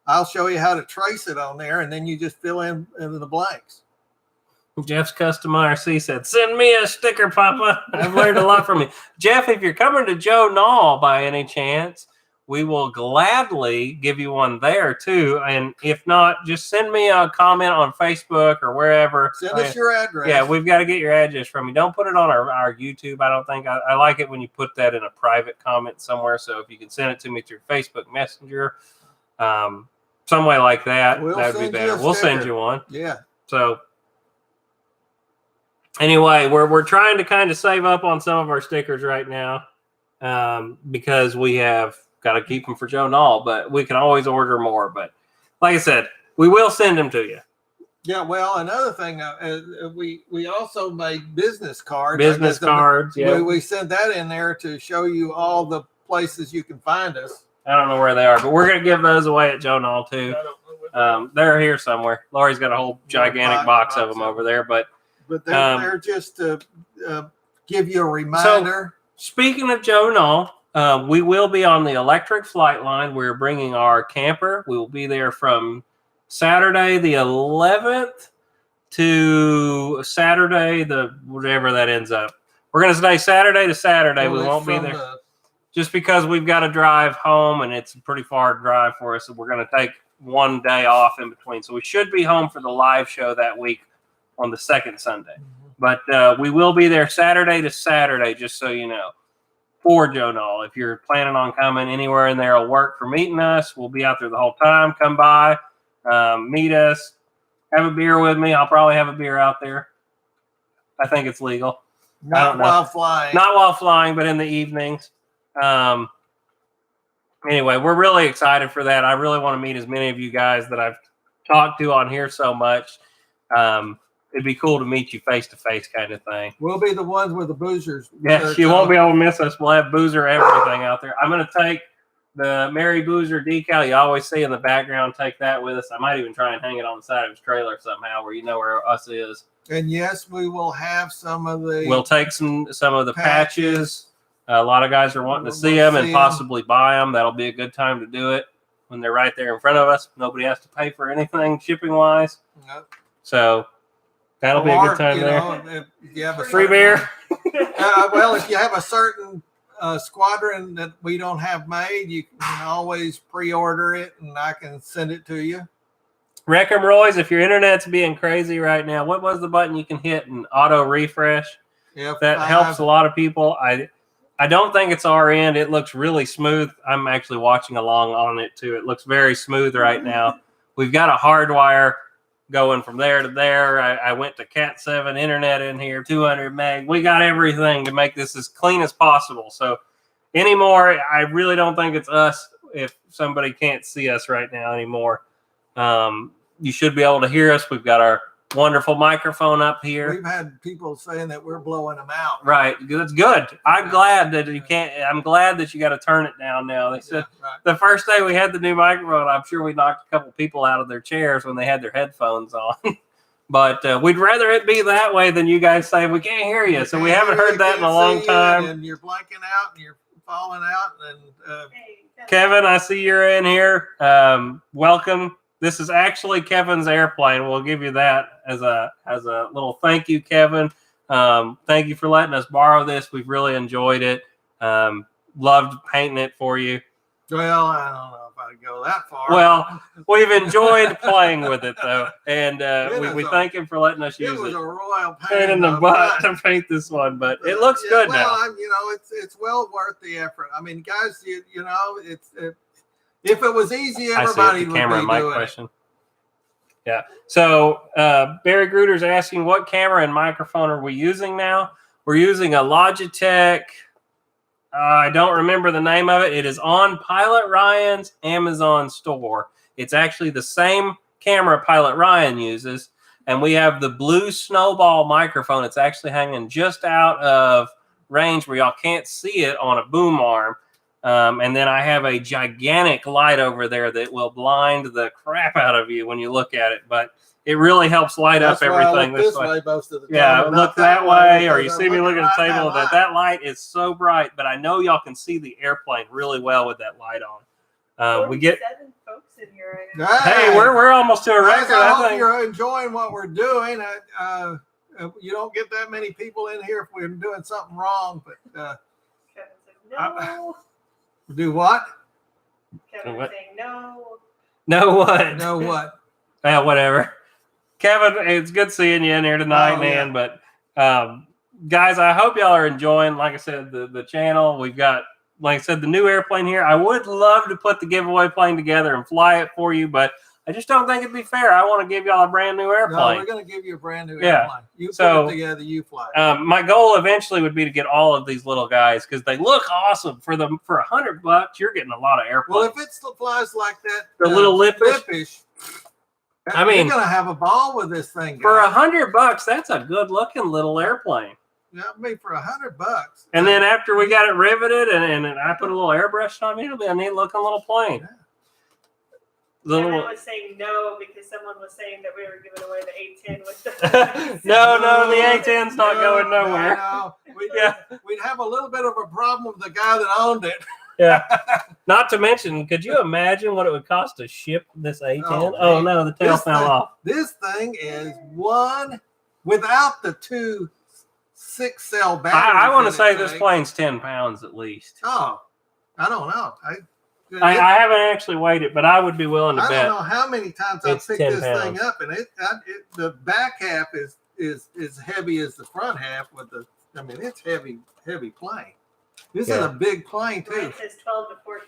I'll show you how to trace it on there, and then you just fill in the blanks. Jeff's Custom IRC said, "Send me a sticker, Papa." I've learned a lot from you, Jeff. If you're coming to Joe Nall by any chance, we will gladly give you one there too. And if not, just send me a comment on Facebook or wherever. Send us your address. Yeah, we've got to get your address from you. Don't put it on our YouTube. I don't think I like it when you put that in a private comment somewhere. So if you can send it to me through Facebook Messenger, some way like that, that would be better. We'll send you one. Yeah. So anyway, we're trying to kind of save up on some of our stickers right now because we have got to keep them for Joe Nall, but we can always order more. But like I said, we will send them to you. Yeah. Well, another thing, we also made business cards. Business cards. Yeah. We sent that in there to show you all the places you can find us. I don't know where they are, but we're going to give those away at Joe Nall too. They're here somewhere. Lori's got a whole gigantic box of them over there, but they're just to give you a reminder. So, speaking of Joe Nall, we will be on the electric flight line. We're bringing our camper. We will be there from Saturday the 11th to Saturday the whatever that ends up. We're going to stay Saturday to Saturday. We won't be there. Just because we've got to drive home and it's a pretty far drive for us. So we're going to take one day off in between. So we should be home for the live show that week on the second Sunday. But we will be there Saturday to Saturday, just so you know, for Joe Nall. If you're planning on coming, anywhere in there will work for meeting us. We'll be out there the whole time. Come by, meet us, have a beer with me. I'll probably have a beer out there. I think it's legal. Not while flying. Not while flying, but in the evenings. Anyway, we're really excited for that. I really want to meet as many of you guys that I've talked to on here so much. It'd be cool to meet you face to face, kind of thing. We'll be the ones with the boozers. Yes, you won't be able to miss us. We'll have boozer everything out there. I'm going to take the Mary Boozer decal you always see in the background. Take that with us. I might even try and hang it on the side of his trailer somehow, where you know where us is. And yes, we will have some of the. We'll take some of the patches. A lot of guys are wanting to see them and possibly buy them. That'll be a good time to do it when they're right there in front of us. Nobody has to pay for anything shipping wise. Nope. So that'll be a good time there. If you have a free beer. Well, if you have a certain squadron that we don't have made, you can always pre-order it and I can send it to you. Wreck-em Roy's, if your internet's being crazy right now, what was the button you can hit and auto refresh? That helps a lot of people. I don't think it's our end. It looks really smooth. I'm actually watching along on it too. It looks very smooth right now. We've got a hardwire going from there to there. I went to Cat 7 internet in here, 200 meg. We got everything to make this as clean as possible. So anymore, I really don't think it's us if somebody can't see us right now anymore. You should be able to hear us. We've got our wonderful microphone up here. We've had people saying that we're blowing them out. Right. That's good. I'm glad that you can't. I'm glad that you got to turn it down now. They said the first day we had the new microphone, I'm sure we knocked a couple people out of their chairs when they had their headphones on. But we'd rather it be that way than you guys say we can't hear you. So we haven't heard that in a long time. And you're blanking out and you're falling out. And Kevin, I see you're in here. Welcome. This is actually Kevin's airplane. We'll give you that as a little thank you, Kevin. Thank you for letting us borrow this. We've really enjoyed it. Loved painting it for you. Well, I don't know if to go that far. Well, we've enjoyed playing with it though, and we a- thank him for letting us it use was it. a royal Pain in the butt to paint this one, but it looks good now. It's well worth the effort. I mean, guys, if it was easy, I everybody see it, the would camera be mic doing question. Yeah. So Barry Gruder's asking, what camera and microphone are we using now? We're using a Logitech. I don't remember the name of it. It is on Pilot Ryan's Amazon store. It's actually the same camera Pilot Ryan uses. And we have the blue snowball microphone. It's actually hanging just out of range where y'all can't see it on a boom arm. And then I have a gigantic light over there that will blind the crap out of you when you look at it. But it really helps light up everything this way. Most of the time, Yeah, look that way, or you because see me I'm looking at the right table. at That light is so bright, but I know y'all can see the airplane really well with that light on. We get 47 folks in here right now. hey, we're almost to a record. I I hope think. you're enjoying what we're doing. You don't get that many people in here if we're doing something wrong. But Kevin says no. do what? Kevin What? saying no. No what? Know what? Well, whatever. Kevin, it's good seeing you in here tonight, Oh, man. But guys, I hope y'all are enjoying, like I said, the channel. We've got, like I said, the new airplane here. I would love to put the giveaway plane together and fly it for you, but I just don't think it'd be fair. I want to give y'all a brand new No, airplane. we're going to give you a brand new Yeah. airplane. You So, put it together, you fly it. My goal eventually would be to get all of these little guys because they look awesome. For $100, you're getting a lot of airplanes. Well, if it still flies like that, The little lippish. I mean, you're going to have a ball with this thing. for guys. $100, that's a good-looking little airplane. Yeah, for $100. And then after we got it riveted and I put a little airbrush on it, it'll be a neat-looking little plane. Yeah. Kevin Little. was saying no because someone was saying that we were giving away the A10 with the. No, the A10's not going nowhere. No. Yeah. We'd have a little bit of a problem with the guy that owned it. Yeah. Not to mention, could you imagine what it would cost to ship this A10? Oh, Oh no, the tail This fell thing- off. This thing is one without the 2 6-cell batteries. I want to in say it, this Jake. plane's 10 pounds at least. Oh, I don't know. I haven't actually weighed it, but I would be willing to I bet. don't know how many times I've It's picked 10 this thing pounds. up, and the back half is as heavy as the front half. It's heavy plane. This is a big plane too. It says 12 to 14.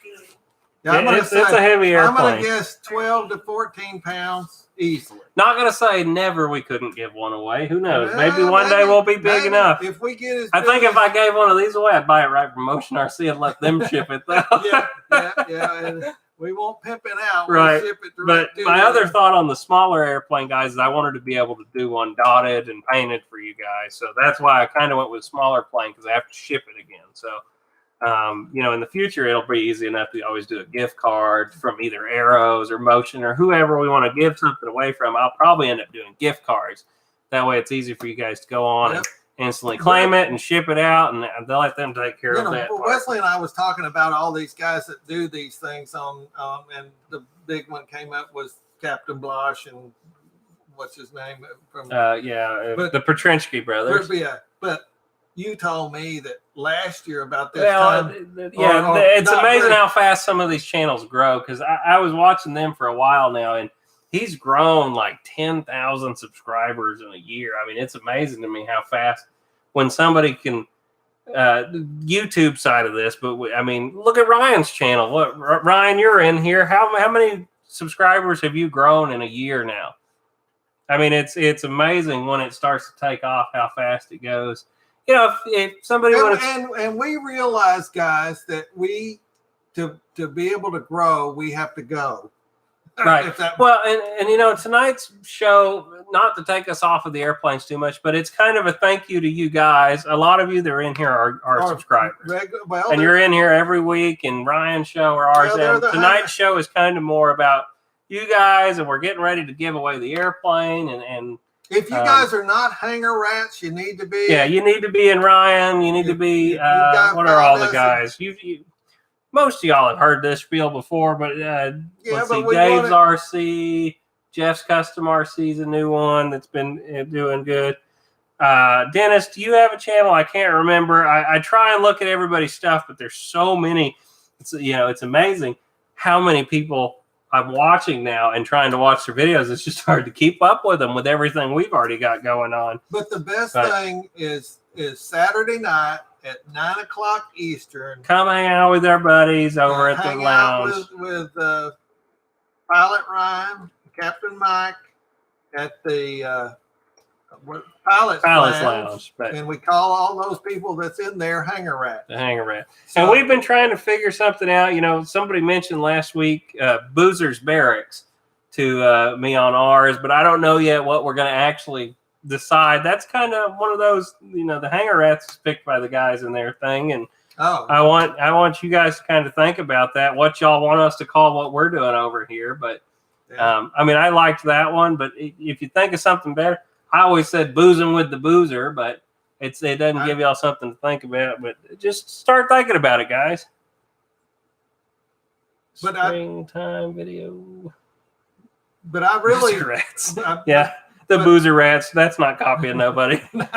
Yeah, It's a heavy I'm gonna airplane. guess 12 to 14 pounds easily. Not gonna say never we couldn't give one away. Who knows? Yeah, Maybe one day we'll be big maybe enough. If we get as I think big if I gave one of these away, I'd buy it right from Motion RC and let them ship it though. yeah, and we won't pimp it out. Right. We'll ship it But direct to my you. other thought on the smaller airplane, guys, is I wanted to be able to do one dotted and painted for you guys. So that's why I kind of went with a smaller plane because I have to ship it again. So, in the future, it'll be easy enough to always do a gift card from either Arrows or Motion or whoever we want to give something away from. I'll probably end up doing gift cards. That way it's easy for you guys to go on and instantly claim it and ship it out, and they'll let them take care of that. Wesley and I was talking about all these guys that do these things and the big one came up was Captain Blosh and what's his name from the Petrinsky brothers. But you told me that last year about this Well, time. it's amazing how fast some of these channels grow because I was watching them for a while now, and he's grown like 10,000 subscribers in a year. I mean, it's amazing to me how fast when somebody can YouTube side of this. But look at Ryan's channel. What Ryan, you're in here. How many subscribers have you grown in a year now? I mean, it's amazing when it starts to take off how fast it goes. If somebody and we realize, guys, that to be able to grow, we have to go. Right. Well, and tonight's show, not to take us off of the airplanes too much, but it's kind of a thank you to you guys. A lot of you that are in here are subscribers. And you're in here every week, and Ryan's show or ours. And tonight's show is kind of more about you guys, and we're getting ready to give away the airplane. And if you guys are not hanger rats, you need to be. Yeah, you need to be in Ryan. You need to be. What are all the guys? Most of y'all have heard this spiel before, but let's see. Dave's RC, Jeff's Custom RC is a new one that's been doing good. Dennis, do you have a channel? I can't remember. I try and look at everybody's stuff, but there's so many. It's amazing. how many people I'm watching now and trying to watch their videos. It's just hard to keep up with them with everything we've already got going on. But the best thing is Saturday night at 9 o'clock Eastern. Come hang out with our buddies over at the lounge. With Pilot Ryan, Captain Mike at the Pilot's Lounge. And we call all those people that's in there hanger rat. The hanger rat. So, and we've been trying to figure something out. You know, somebody mentioned last week Boozer's Barracks to me on ours, but I don't know yet what we're going to actually decide. That's kind of one of those, you know, the hanger rats is picked by the guys in their thing. And I want you guys to kind of think about that, what y'all want us to call what we're doing over here. But I mean, I liked that one, but if you think of something better, I always said boozing with the boozer, but it doesn't give y'all something to think about. But just start thinking about it, guys. But Springtime video. But I really, boozer rats. The boozer rats. That's not copying nobody. Well,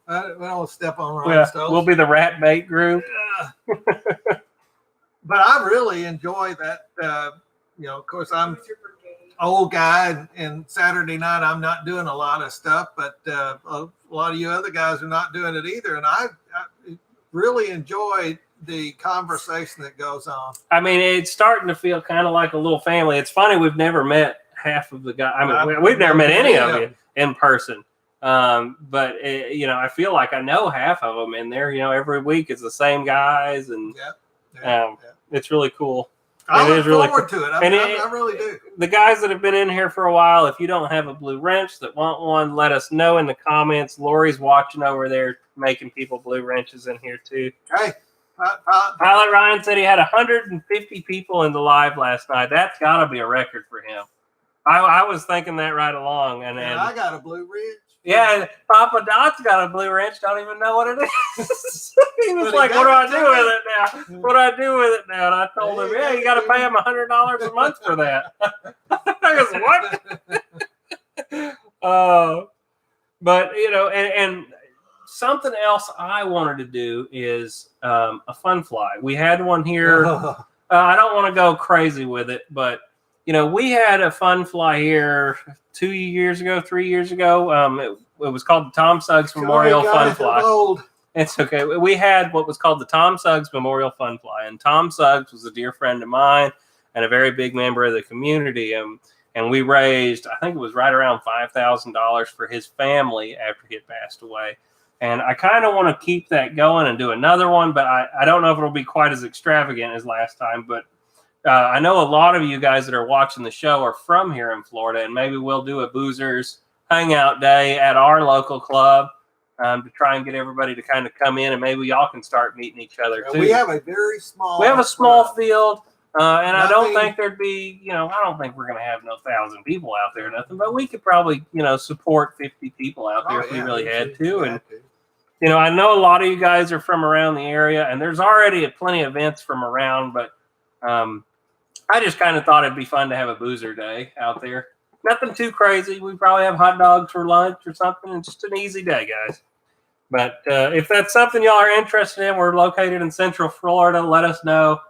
I don't step on rhinestones. We'll be the rat bait group. But I really enjoy that. You know, of course, I'm old guy, and Saturday night I'm not doing a lot of stuff, but a lot of you other guys are not doing it either. And I really enjoyed the conversation that goes on. I mean, it's starting to feel kind of like a little family. It's funny, we've never met half of the guys. I mean, we've never met any of you in person. But you know, I feel like I know half of them in there. You know, every week it's the same guys, and it's really cool. I look forward to it. I really do. The guys that have been in here for a while, if you don't have a blue wrench that want one, let us know in the comments. Lori's watching over there, making people blue wrenches in here too. Hey, Pilot Ryan said he had 150 people in the live last night. That's got to be a record for him. I was thinking that right along. And I got a blue wrench. Yeah, Papa Dot's got a blue wrench. Don't even know what it is. He was like, "What do I do with it now? What do I do with it now?" And I told him, "Yeah, you got to pay him $100 a month for that." I goes, "What?" But you know, and something else I wanted to do is a fun fly. We had one here. I don't want to go crazy with it, but you know, we had a fun fly here 3 years ago. It was called the Tom Suggs Memorial Fun Fly. It's okay. We had what was called the Tom Suggs Memorial Fun Fly, and Tom Suggs was a dear friend of mine and a very big member of the community. And we raised, I think it was right around $5,000 for his family after he had passed away. And I kind of want to keep that going and do another one, but I don't know if it'll be quite as extravagant as last time. But I know a lot of you guys that are watching the show are from here in Florida, and maybe we'll do a Boozers hangout day at our local club to try and get everybody to kind of come in, and maybe y'all can start meeting each other too. We have a very small. We have a small field, and I don't think there'd be, you know, I don't think we're going to have no 1,000 people out there or nothing, but we could probably, you know, support 50 people out there if we really had to. And you know, I know a lot of you guys are from around the area, and there's already plenty of events from around, but I just kind of thought it'd be fun to have a boozer day out there. Nothing too crazy. We probably have hot dogs for lunch or something, and just an easy day, guys. But if that's something y'all are interested in, we're located in Central Florida. Let us know.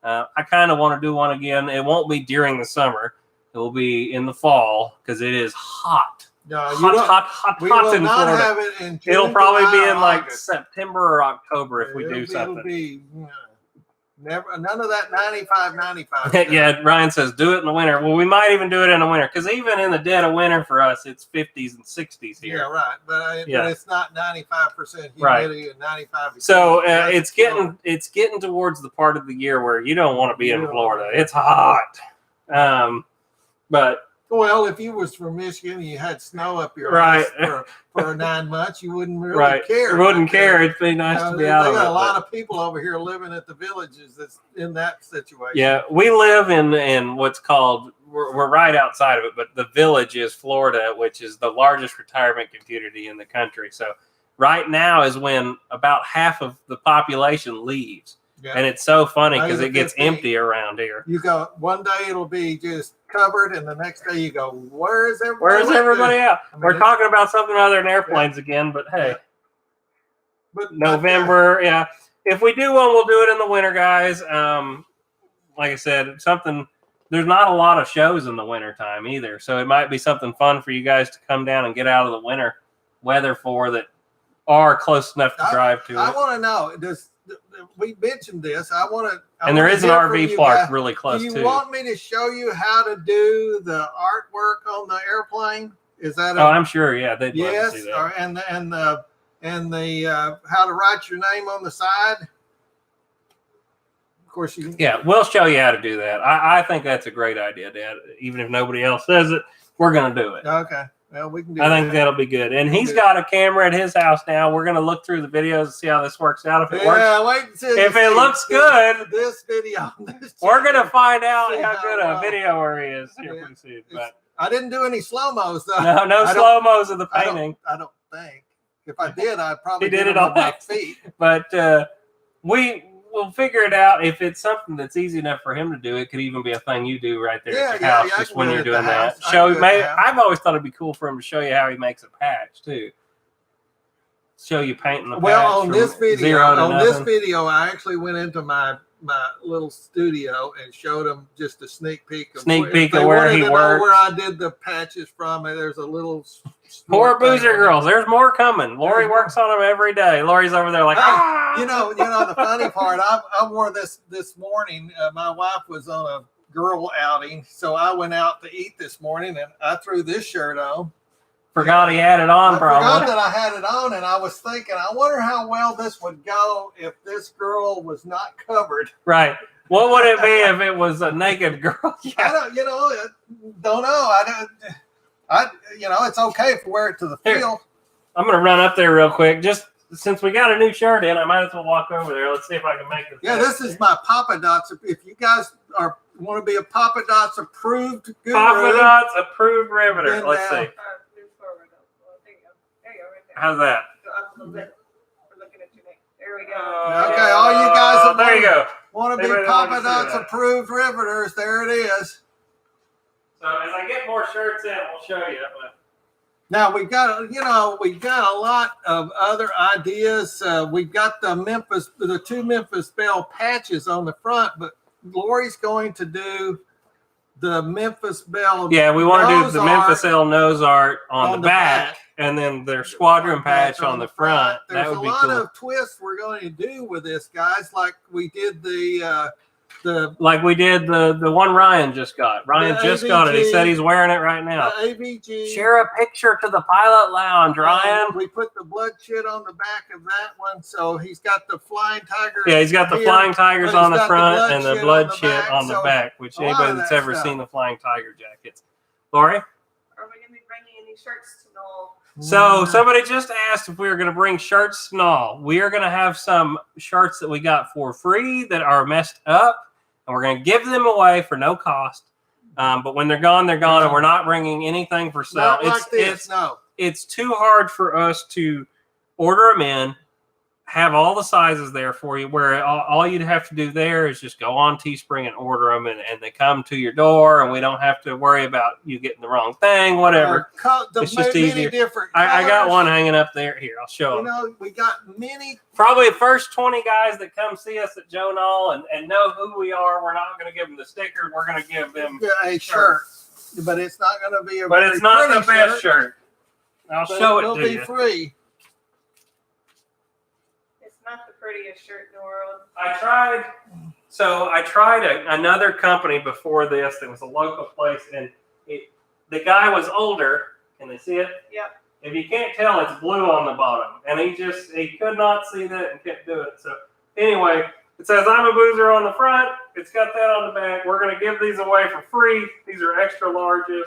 I kind of want to do one again. It won't be during the summer. It will be in the fall because it is hot. No, hot in Florida. Have it in June, it'll probably be in like September or October if we do something. It'll be none of that 95. Yeah, Ryan says do it in the winter. Well, we might even do it in the winter because even in the dead of winter for us, it's 50s and 60s here. Yeah, right. But it's not 95% humidity and 95. So it's getting towards the part of the year where you don't want to be in Florida. It's hot. But well, if you was from Michigan and you had snow up your ass for 9 months, you wouldn't really care. You wouldn't care. It'd be nice to be out of it. They got a lot of people over here living at the villages that's in that situation. Yeah, we live in what's called, we're right outside of it, but the Village is Florida, which is the largest retirement community in the country. So right now is when about half of the population leaves. Yeah. And it's so funny because it gets empty around here. You go, one day it'll be just covered, and the next day you go, where's everybody at? I mean, we're talking about something other than airplanes again, but hey. But November, If we do one, we'll do it in the winter, guys. like I said, something. There's not a lot of shows in the wintertime either, so it might be something fun for you guys to come down and get out of the winter weather for that are close enough to drive to. I want to know. We mentioned this? I want to. And there is an RV park really close too. Do you want me to show you how to do the artwork on the airplane? Is that? I'm sure. Yeah, they'd love to see that. Or, and the how to write your name on the side. Of course, you can. Yeah, we'll show you how to do that. I think that's a great idea, Dad. Even if nobody else says it, we're going to do it. Okay. Well, we can do I think that'll be good. And he's got a camera at his house now. We're going to look through the videos and see how this works out. If it works, wait until if it looks good, this video. We're going to find out how good a video he is here pretty soon. But I didn't do any slow-mos, though. No slow-mos of the painting. I don't think. If I did, I'd probably did it on my feet. But we'll figure it out. If it's something that's easy enough for him to do, it could even be a thing you do right there at your house, just when you're doing that. I've always thought it'd be cool for him to show you how he makes a patch too. Show you painting the patch. Well, on this video, I actually went into my little studio and showed him just a sneak peek of where he works. Where I did the patches from. There's a little. Poor Boozer Girls. There's more coming. Lori works on them every day. Lori's over there like, You know the funny part. I wore this morning. My wife was on a girl outing, so I went out to eat this morning, and I threw this shirt on. Forgot he had it on, probably. I forgot that I had it on, and I was thinking, I wonder how well this would go if this girl was not covered. Right. What would it be if it was a naked girl? Yeah. I don't know. It's okay if we wear it to the field. Here, I'm going to run up there real quick. Just since we got a new shirt in, I might as well walk over there. Let's see if I can make this. Yeah, this is my Papa Dots. If you guys want to be a Papa Dots approved guru. Papa Dots approved riveter. Let's see. How's that? Go up a little bit. We're looking at your neck. There we go. Okay, all you guys there you go. Want to be Papa Dots approved riveters? There it is. So as I get more shirts in, we'll show you. But now we've got a lot of other ideas. We've got the two Memphis Belle patches on the front, but Lori's going to do the Memphis Belle. Yeah, we want to do the Memphis Belle nose art on the back, and then their squadron patch on the front. There's a lot of twists we're going to do with this, guys. Like we did the one Ryan just got. Ryan just got it. He said he's wearing it right now. The AVG. Share a picture to the pilot lounge, Ryan. We put the blood shit on the back of that one, so he's got the flying tiger. Yeah, he's got the flying tigers on the front and the blood shit on the back. Which anybody that's ever seen the flying tiger jackets. Lori? Are we going to be bringing any shirts to Noel? So somebody just asked if we were going to bring shirts to Noel. We are going to have some shirts that we got for free that are messed up. And we're going to give them away for no cost. But when they're gone, they're gone. And we're not bringing anything for sale. It's too hard for us to order them in, have all the sizes there for you, where all you'd have to do there is just go on Teespring and order them, and they come to your door, and we don't have to worry about you getting the wrong thing, whatever. It's just easier. I got one hanging up there. Here, I'll show them. We got many. Probably the first 20 guys that come see us at Joe Knoll and know who we are, we're not going to give them the stickers. We're going to give them a shirt. But it's not going to be a But it's not the best shirt. I'll show it to you. It'll be free. Not the prettiest shirt in the world. I tried another company before this that was a local place, and the guy was older. Can they see it? Yep. If you can't tell, it's blue on the bottom, and he could not see that and couldn't do it. So anyway, it says I'm a boozer on the front. It's got that on the back. We're going to give these away for free. These are extra larges.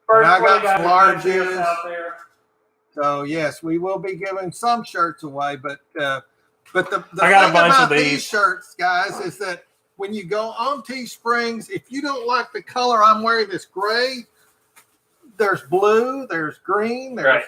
First, I got larges out there. So yes, we will be giving some shirts away, but the I got thing a bunch about of these shirts, guys, is that when you go on Teesprings, if you don't like the color I'm wearing, this gray, there's blue, there's green, there's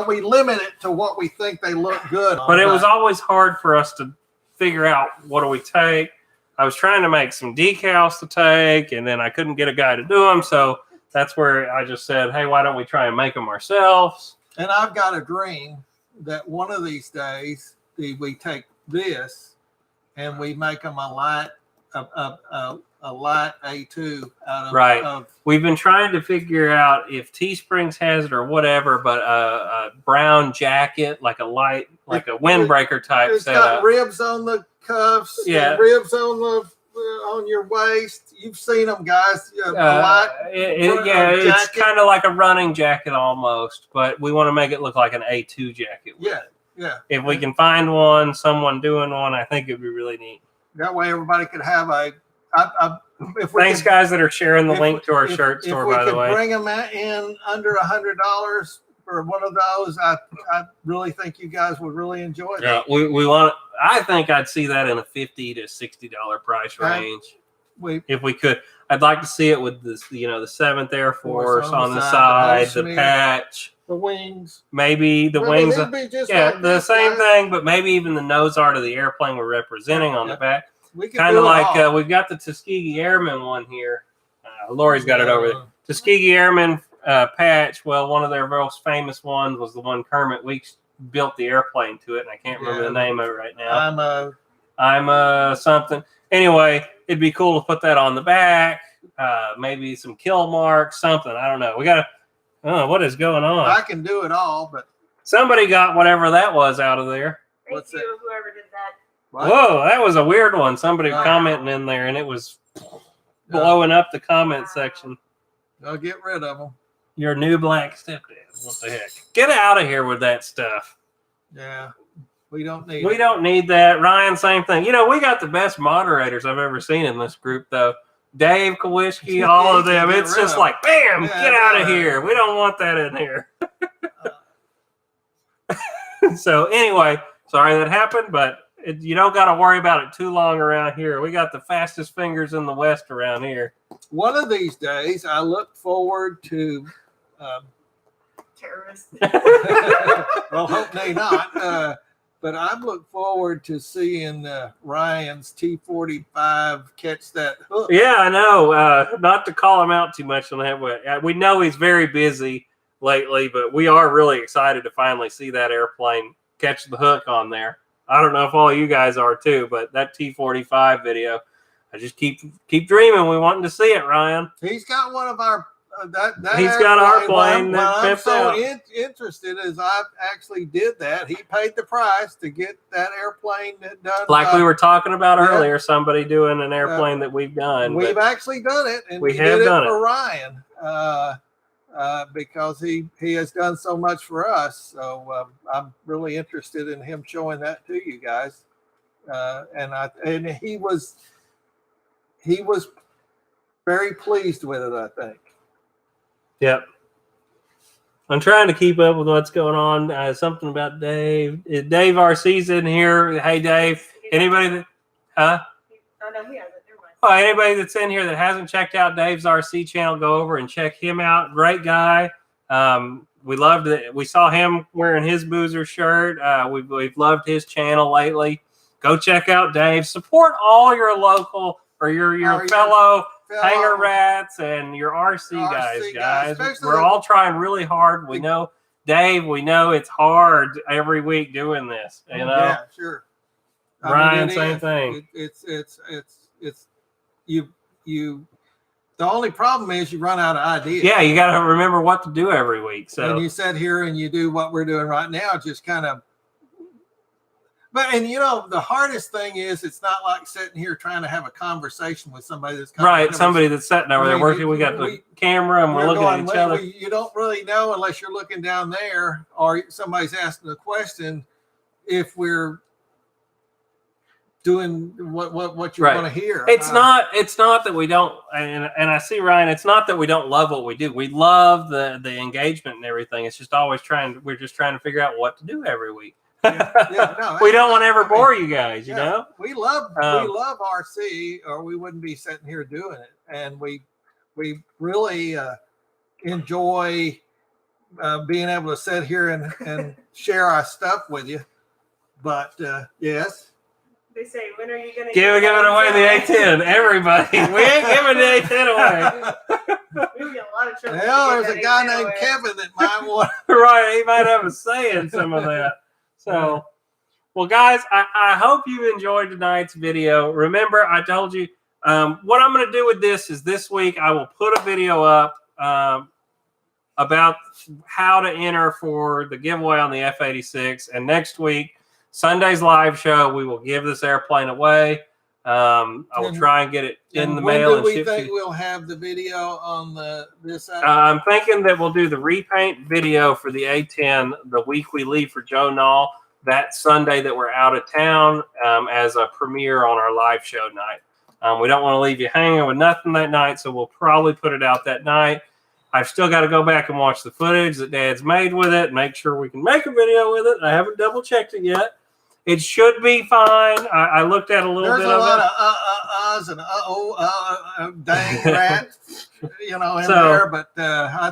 we limit it to what we think they look good on. But it was always hard for us to figure out what do we take. I was trying to make some decals to take, and then I couldn't get a guy to do them, so that's where I just said, hey, why don't we try and make them ourselves? And I've got a dream that one of these days we take this and we make them a light a light A2 out of Right. We've been trying to figure out if Teesprings has it or whatever, but a brown jacket, like a light, like a windbreaker type It's setup. got ribs on the cuffs, Yeah, and ribs on the on your waist. You've seen them, guys. It's kind of like a running jacket almost, but we want to make it look like an A2 jacket. Yeah. If we can find one, someone doing one, I think it'd be really neat. That way, everybody could have Thanks, guys, that are sharing the link to our shirt store. By the way, bring them in under $100 for one of those. I really think you guys would really enjoy that. Yeah, we want. I think I'd see that in a $50 to $60 price range. If we could, I'd like to see it with this, the 7th Air Force on the side, the patch, the wings, maybe the wings. The same thing, but maybe even the nose art of the airplane we're representing on the back. Kind of like we've got the Tuskegee Airman one here. Lori's got it over there. Tuskegee Airman patch. Well, one of their most famous ones was the one Kermit Weeks built the airplane to it, and I can't remember the name of it right now. I'm something. Anyway, it'd be cool to put that on the back. Maybe some kill marks, something. I don't know. We got to. What is going on? I can do it all, but somebody got whatever that was out of there. Thank you, whoever did that. What? Whoa, that was a weird one. Somebody commenting in there, and it was blowing up the comment section. I'll get rid of them. Your new black stepdad. What the heck? Get out of here with that stuff. Yeah, we don't need. We don't need that. Ryan, same thing. We got the best moderators I've ever seen in this group, though. Dave, Kowalski, all of them. It's just like, bam, get out of here. We don't want that in here. So anyway, sorry that happened, but you don't got to worry about it too long around here. We got the fastest fingers in the West around here. One of these days, I look forward to. Terrorists. Well, hopefully not. But I look forward to seeing Ryan's T-45 catch that hook. Yeah, I know. Not to call him out too much on that, but we know he's very busy lately, but we are really excited to finally see that airplane catch the hook on there. I don't know if all you guys are too, but that T-45 video, I just keep dreaming. We wanting to see it, Ryan. He's got one of our he's got our plane. I'm so interested as I actually did that. He paid the price to get that airplane done. Like we were talking about earlier, somebody doing an airplane that we've done. We've actually done it, and we have did done it for Ryan because he has done so much for us. So I'm really interested in him showing that to you guys. And he was very pleased with it, I think. Yep. I'm trying to keep up with what's going on. Something about Dave. Dave RC's in here. Hey, Dave. Anybody that, Oh, no, he hasn't. Never mind. Oh, anybody that's in here that hasn't checked out Dave's RC channel, go over and check him out. Great guy. We loved it. We saw him wearing his Boozer shirt. We've loved his channel lately. Go check out Dave. Support all your local or your fellow hanger rats and your RC guys. We're all trying really hard. We know, Dave, we know it's hard every week doing this. Yeah, sure. Ryan, same thing. It's you. The only problem is you run out of ideas. Yeah, you got to remember what to do every week. So and you sit here and you do what we're doing right now, just kind of. But the hardest thing is it's not like sitting here trying to have a conversation with somebody that's somebody that's sitting over there working. We got the camera and we're looking at each other. You don't really know unless you're looking down there or somebody's asking a question if we're doing what you want to hear. It's not that we don't, and I see Ryan. It's not that we don't love what we do. We love the engagement and everything. It's just always we're just trying to figure out what to do every week. We don't want to ever bore you guys, you know. We love RC, or we wouldn't be sitting here doing it. And we really enjoy being able to sit here and share our stuff with you. But yes. They say, when are you going to give it away the A-10? Everybody, we ain't giving the A-10 away. We'd be a lot of trouble. Well, there's a guy named Kevin that might want. Right, he might have a say in some of that. So, well, guys, I hope you enjoyed tonight's video. Remember, I told you what I'm going to do with this is this week I will put a video up about how to enter for the giveaway on the F-86. And next week, Sunday's live show, we will give this airplane away. I will try and get it in the mail. When do we think we'll have the video on this? I'm thinking that we'll do the repaint video for the A-10 the week we leave for Joe Nall. That Sunday that we're out of town as a premiere on our live show night. We don't want to leave you hanging with nothing that night, so we'll probably put it out that night. I've still got to go back and watch the footage that Dad's made with it, make sure we can make a video with it. I haven't double-checked it yet. It should be fine. I looked at a little bit of it. There's a lot of and dang rats, in there. But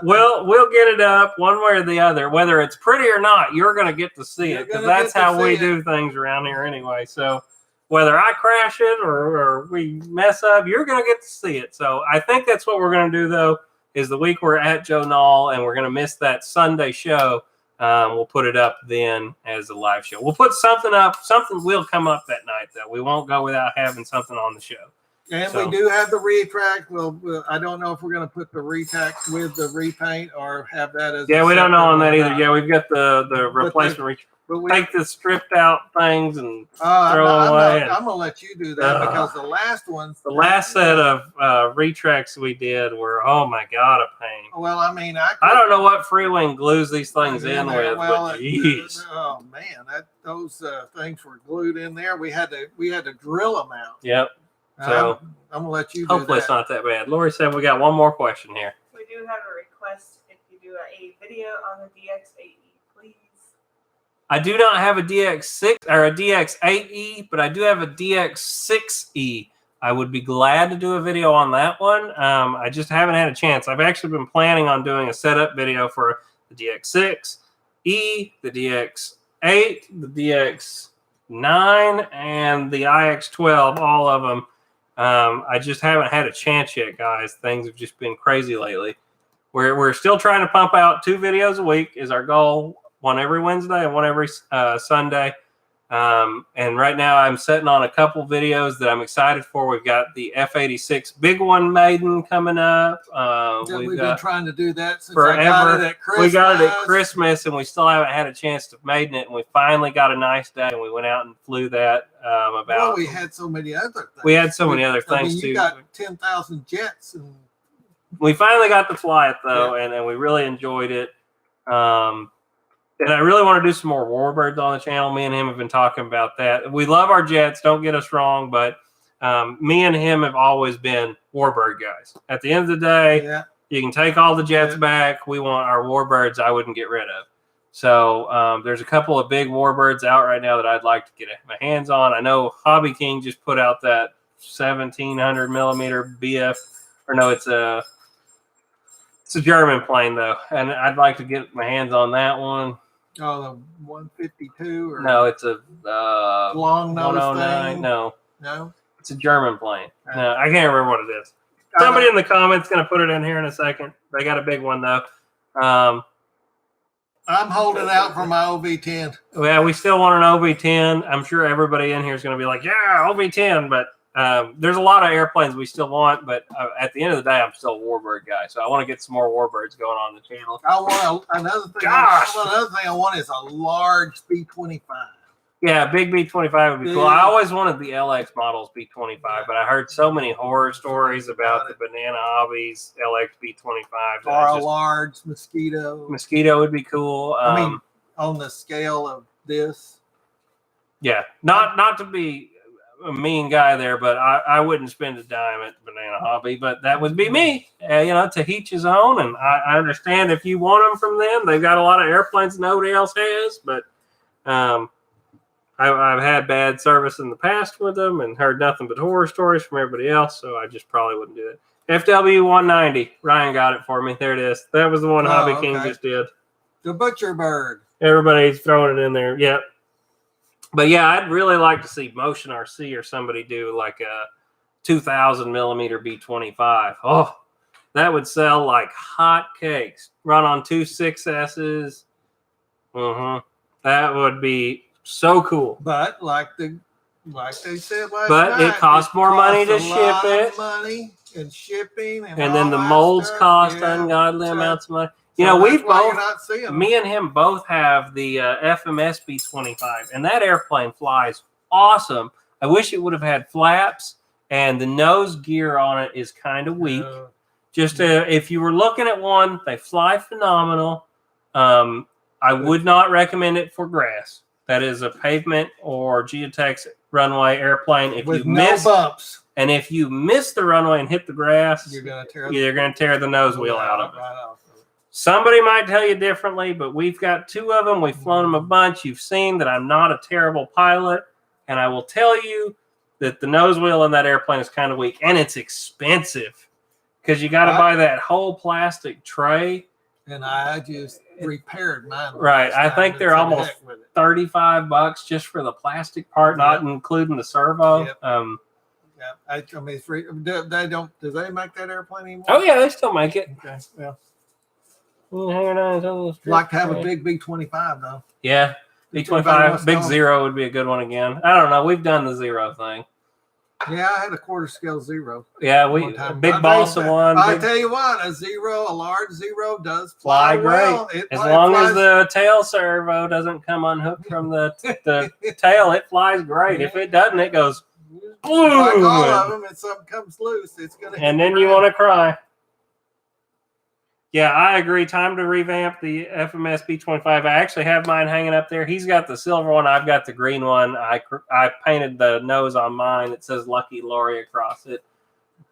we'll get it up one way or the other. Whether it's pretty or not, you're going to get to see it because that's how we do things around here anyway. So whether I crash it or we mess up, you're going to get to see it. So I think that's what we're going to do, though, is the week we're at Joe Nall and we're going to miss that Sunday show. We'll put it up then as a live show. We'll put something up. Something will come up that night, though. We won't go without having something on the show. And we do have the retract. I don't know if we're going to put the retract with the repaint or have that as. Yeah, we don't know on that either. Yeah, we've got the replacement retract. Take the stripped out things and throw them away. I'm gonna let you do that because the last set of retracts we did were, oh my God, a pain. Well, I mean, I don't know what Freewing glues these things in with, but geez. Oh man, those things were glued in there. We had to drill them out. Yep. So I'm gonna let you. Hopefully it's not that bad. Lori said we got one more question here. We do have a request if you do a video on the DX8E, please. I do not have a DX6 or a DX8E, but I do have a DX6E. I would be glad to do a video on that one. I just haven't had a chance. I've actually been planning on doing a setup video for the DX6E, the DX8, the DX9, and the IX12, all of them. I just haven't had a chance yet, guys. Things have just been crazy lately. We're still trying to pump out 2 videos a week is our goal. One every Wednesday and one every Sunday. And right now I'm sitting on a couple videos that I'm excited for. We've got the F-86 big one maiden coming up. We've been trying to do that since forever. I got it at Christmas. We got it at Christmas and we still haven't had a chance to maiden it. And we finally got a nice day and we went out and flew that Well, we had so many other things. We had so many other things too. You got 10,000 jets. And we finally got to fly it though, and we really enjoyed it. And I really want to do some more warbirds on the channel. Me and him have been talking about that. We love our jets, don't get us wrong, but me and him have always been warbird guys. At the end of the day, you can take all the jets back. We want our warbirds I wouldn't get rid of. So there's a couple of big warbirds out right now that I'd like to get my hands on. I know Hobby King just put out that 1700 millimeter BF, or no, it's a German plane though, and I'd like to get my hands on that one. Oh, the 152 or no, it's a long nose 109. thing. No, it's a German plane. No, I can't remember what it is. Somebody in the comments gonna put it in here in a second. They got a big one though. I'm holding out for my OV10. Yeah, we still want an OV10. I'm sure everybody in here is gonna be like, yeah, OV10, but there's a lot of airplanes we still want, but at the end of the day, I'm still a warbird guy, so I want to get some more warbirds going on the channel. Another thing I want is a large B-25. Yeah, big B-25 would be cool. I always wanted the LX models B-25, but I heard so many horror stories about the Banana Hobbies LX B-25. Or a large Mosquito. Mosquito would be cool. I mean, on the scale of this. Yeah, not to be a mean guy there, but I wouldn't spend a dime at Banana Hobby, but that would be me. To each his own, and I understand if you want them from them. They've got a lot of airplanes nobody else has, but I've had bad service in the past with them and heard nothing but horror stories from everybody else, so I just probably wouldn't do it. FW190, Ryan got it for me. There it is. That was the one Hobby King just did. The Butcher Bird. Everybody's throwing it in there. Yep. But yeah, I'd really like to see Motion RC or somebody do like a 2000 millimeter B-25. Oh, that would sell like hot cakes. Run on 2 6S's. That would be so cool. But like the like they said last But night, it costs more money to costs a lot ship of it. money and shipping, and And then all the that molds stuff. cost Yeah. ungodly So- amounts of money. so You know, that's we've why you're both, not seeing them. me and him both have the FMS B-25, and that airplane flies awesome. I wish it would have had flaps, and the nose gear on it is kind of weak. Just if you were looking at one, they fly phenomenal. I would not recommend it for grass. That is a pavement or geotex runway airplane. If with you no miss, bumps, and if you miss the runway and hit the grass, you're gonna tear the nose wheel out of it. right off. Somebody might tell you differently, but we've got two of them. We've flown them a bunch. You've seen that I'm not a terrible pilot, and I will tell you that the nose wheel in that airplane is kind of weak, and it's expensive because you got to buy that whole plastic tray. And I just repaired mine. Right. I think they're almost $35 just for the plastic part, not including the servo. Yep. I mean, it's free. They don't. Do they make that airplane anymore? Oh yeah, they still make it. Okay. Well, Like to have a big B-25 though. Yeah, B-25, big zero would be a good one again. I don't know. We've done the zero thing. Yeah, I had a quarter scale zero. Yeah, big balsa one. I tell you what, a large zero does fly great. Well. As long as the tail servo doesn't come unhooked from the tail, it flies great. If it doesn't, it goes boom. Like all of them, if something comes loose, it's gonna. And then you want to cry. Yeah, I agree. Time to revamp the FMS B-25. I actually have mine hanging up there. He's got the silver one. I've got the green one. I painted the nose on mine. It says Lucky Lori across it.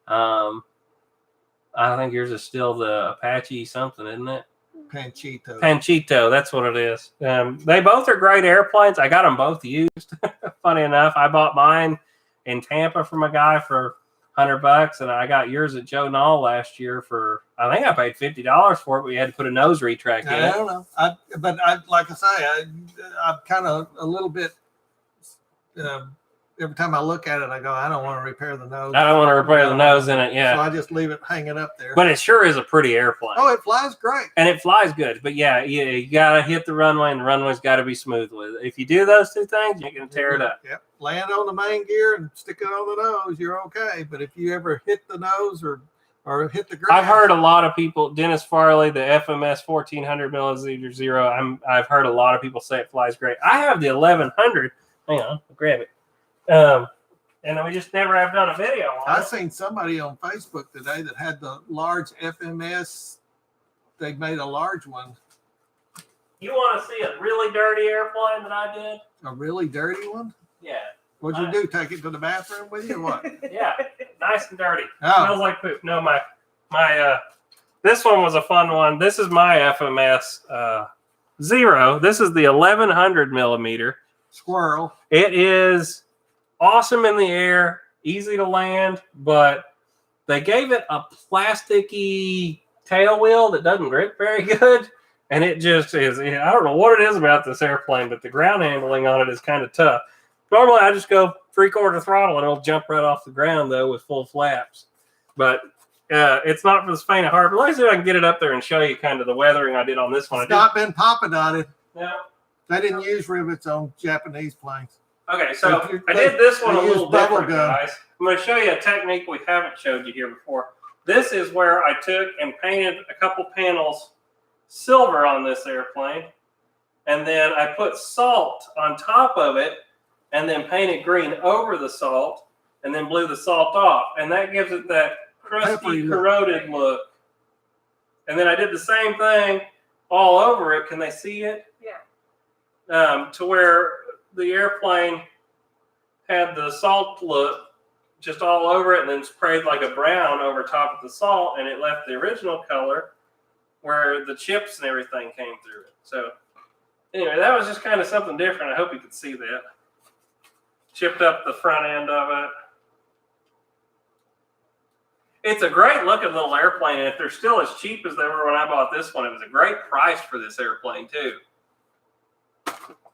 I think yours is still the Apache something, isn't it? Panchito. That's what it is. They both are great airplanes. I got them both used. Funny enough, I bought mine in Tampa from a guy for $100, and I got yours at Joe Knoll last year for, I think I paid $50 for it, but we had to put a nose retract in. I don't know. But like I say, I'm kind of a little bit. Every time I look at it, I go, I don't want to repair the nose. I don't want to repair the nose in it. Yeah. So I just leave it hanging up there. But it sure is a pretty airplane. Oh, it flies great. And it flies good. But yeah, you got to hit the runway, and the runway's got to be smooth with it. If you do those two things, you're going to tear it up. Yep. Land on the main gear and stick it on the nose, you're okay. But if you ever hit the nose or hit the ground. I've heard a lot of people, Dennis Farley, the FMS 1400 milliliter zero, I've heard a lot of people say it flies great. I have the 1100. Hang on, I'll grab it. And we just never have done a video on it. I seen somebody on Facebook today that had the large FMS. They made a large one. You want to see a really dirty airplane that I did? A really dirty one? Yeah. What'd you do? Take it to the bathroom with you or what? Yeah, nice and dirty. Oh. Smells like poop. No, my this one was a fun one. This is my FMS zero. This is the 1100 millimeter. Squirrel. It is awesome in the air, easy to land, but they gave it a plasticky tail wheel that doesn't grip very good. And it just is, I don't know what it is about this airplane, but the ground handling on it is kind of tough. Normally, I just go 3/4 throttle and it'll jump right off the ground, though, with full flaps. But it's not for the faint of heart. But let me see if I can get it up there and show you kind of the weathering I did on this one. It's not been popping on it. No. They didn't use rivets on Japanese planes. Okay, so I did this one a little different, gun. guys. I'm going to show you a technique we haven't showed you here before. This is where I took and painted a couple panels silver on this airplane, and then I put salt on top of it, and then painted green over the salt, and then blew the salt off, and that gives it that crusty, corroded look. And then I did the same thing all over it. Can they see it? Yeah. To where the airplane had the salt look just all over it, and then sprayed like a brown over top of the salt, and it left the original color where the chips and everything came through it. So anyway, that was just kind of something different. I hope you could see that. Chipped up the front end of it. It's a great looking little airplane, and if they're still as cheap as they were when I bought this one, it was a great price for this airplane too.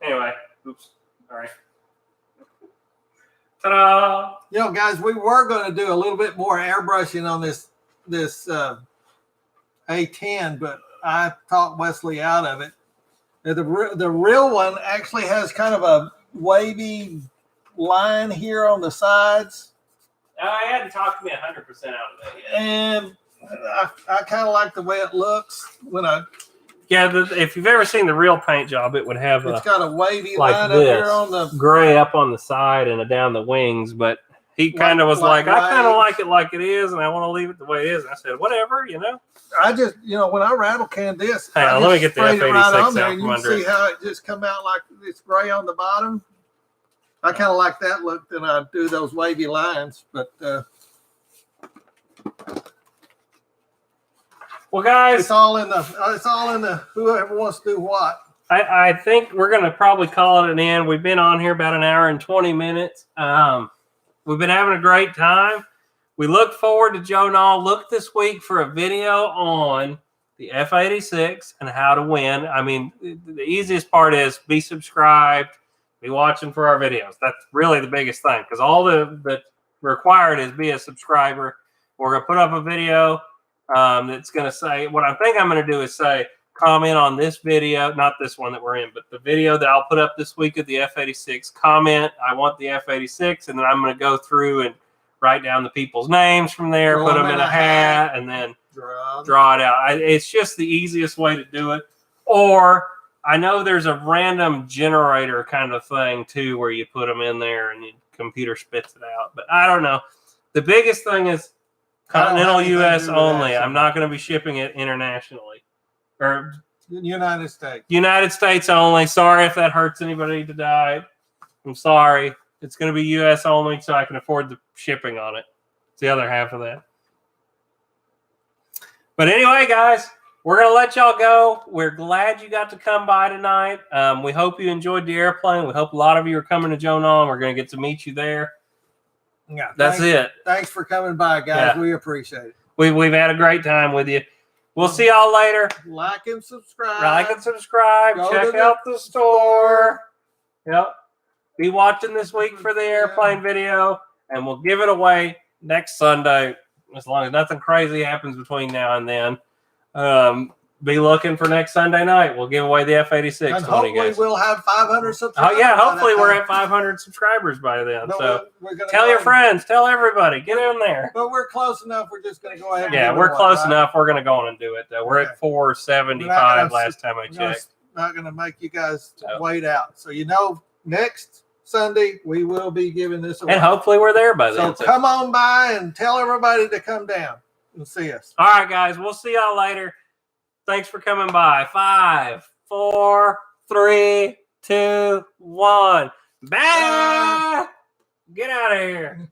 Anyway, oops, all right. Ta-da! You know, guys, we were going to do a little bit more airbrushing on this A-10, but I talked Wesley out of it. The real one actually has kind of a wavy line here on the sides. I hadn't talked to me 100% out of that yet. And I kind of like the way it looks when I. Yeah, if you've ever seen the real paint job, it would have It's got a wavy like line up this, here on the gray up on the side and down the wings. But he kind of was like, I kind of like it like it is, and I want to leave it the way it is. And I said, whatever, you know. I just, when I rattle can this, Hang on, let me get the F86 out from you under see it. how it just come out like it's gray on the bottom. I kind of like that look than I do those wavy lines, but well, guys, it's all in the whoever wants to do what. I think we're gonna probably call it an end. We've been on here about an hour and 20 minutes. We've been having a great time. We look forward to Joe Nall. Look this week for a video on the F86 and how to win. I mean, the easiest part is be subscribed, be watching for our videos. That's really the biggest thing, because all the required is be a subscriber. We're gonna put up a video that's gonna say what I think I'm gonna do is say comment on this video, not this one that we're in, but the video that I'll put up this week of the F86. Comment, I want the F86, and then I'm gonna go through and write down the people's names from there, put them in a hat, and then draw it out. It's just the easiest way to do it. Or I know there's a random generator kind of thing too, where you put them in there and the computer spits it out. But I don't know. The biggest thing is continental U.S. only. I'm not going to be shipping it internationally. Or United States. United States only. Sorry if that hurts anybody to die. I'm sorry. It's going to be U.S. only, so I can afford the shipping on it. It's the other half of that. But anyway, guys, we're going to let y'all go. We're glad you got to come by tonight. We hope you enjoyed the airplane. We hope a lot of you are coming to Joe Nall. We're going to get to meet you there. Yeah, that's it. Thanks for coming by, guys. Yeah. We appreciate it. We've had a great time with you. We'll see y'all later. Like and subscribe. Check out the store. Yep. Be watching this week for the airplane video, and we'll give it away next Sunday, as long as nothing crazy happens between now and then. Be looking for next Sunday night. We'll give away the F86. And hopefully we'll have 500 subscribers. Oh, yeah. Hopefully we're at 500 subscribers by then. But so tell your friends. Tell everybody. Get in there. But we're close enough. We're just going to go ahead. Yeah, we're close enough. We're going to go on and do it. We're at 475 last time I checked. Not going to make you guys wait out. So, next Sunday, we will be giving this away. And hopefully we're there by then. So come on by and tell everybody to come down and see us. All right, guys. We'll see y'all later. Thanks for coming by. 5, 4, 3, 2, 1. Bye. Get out of here.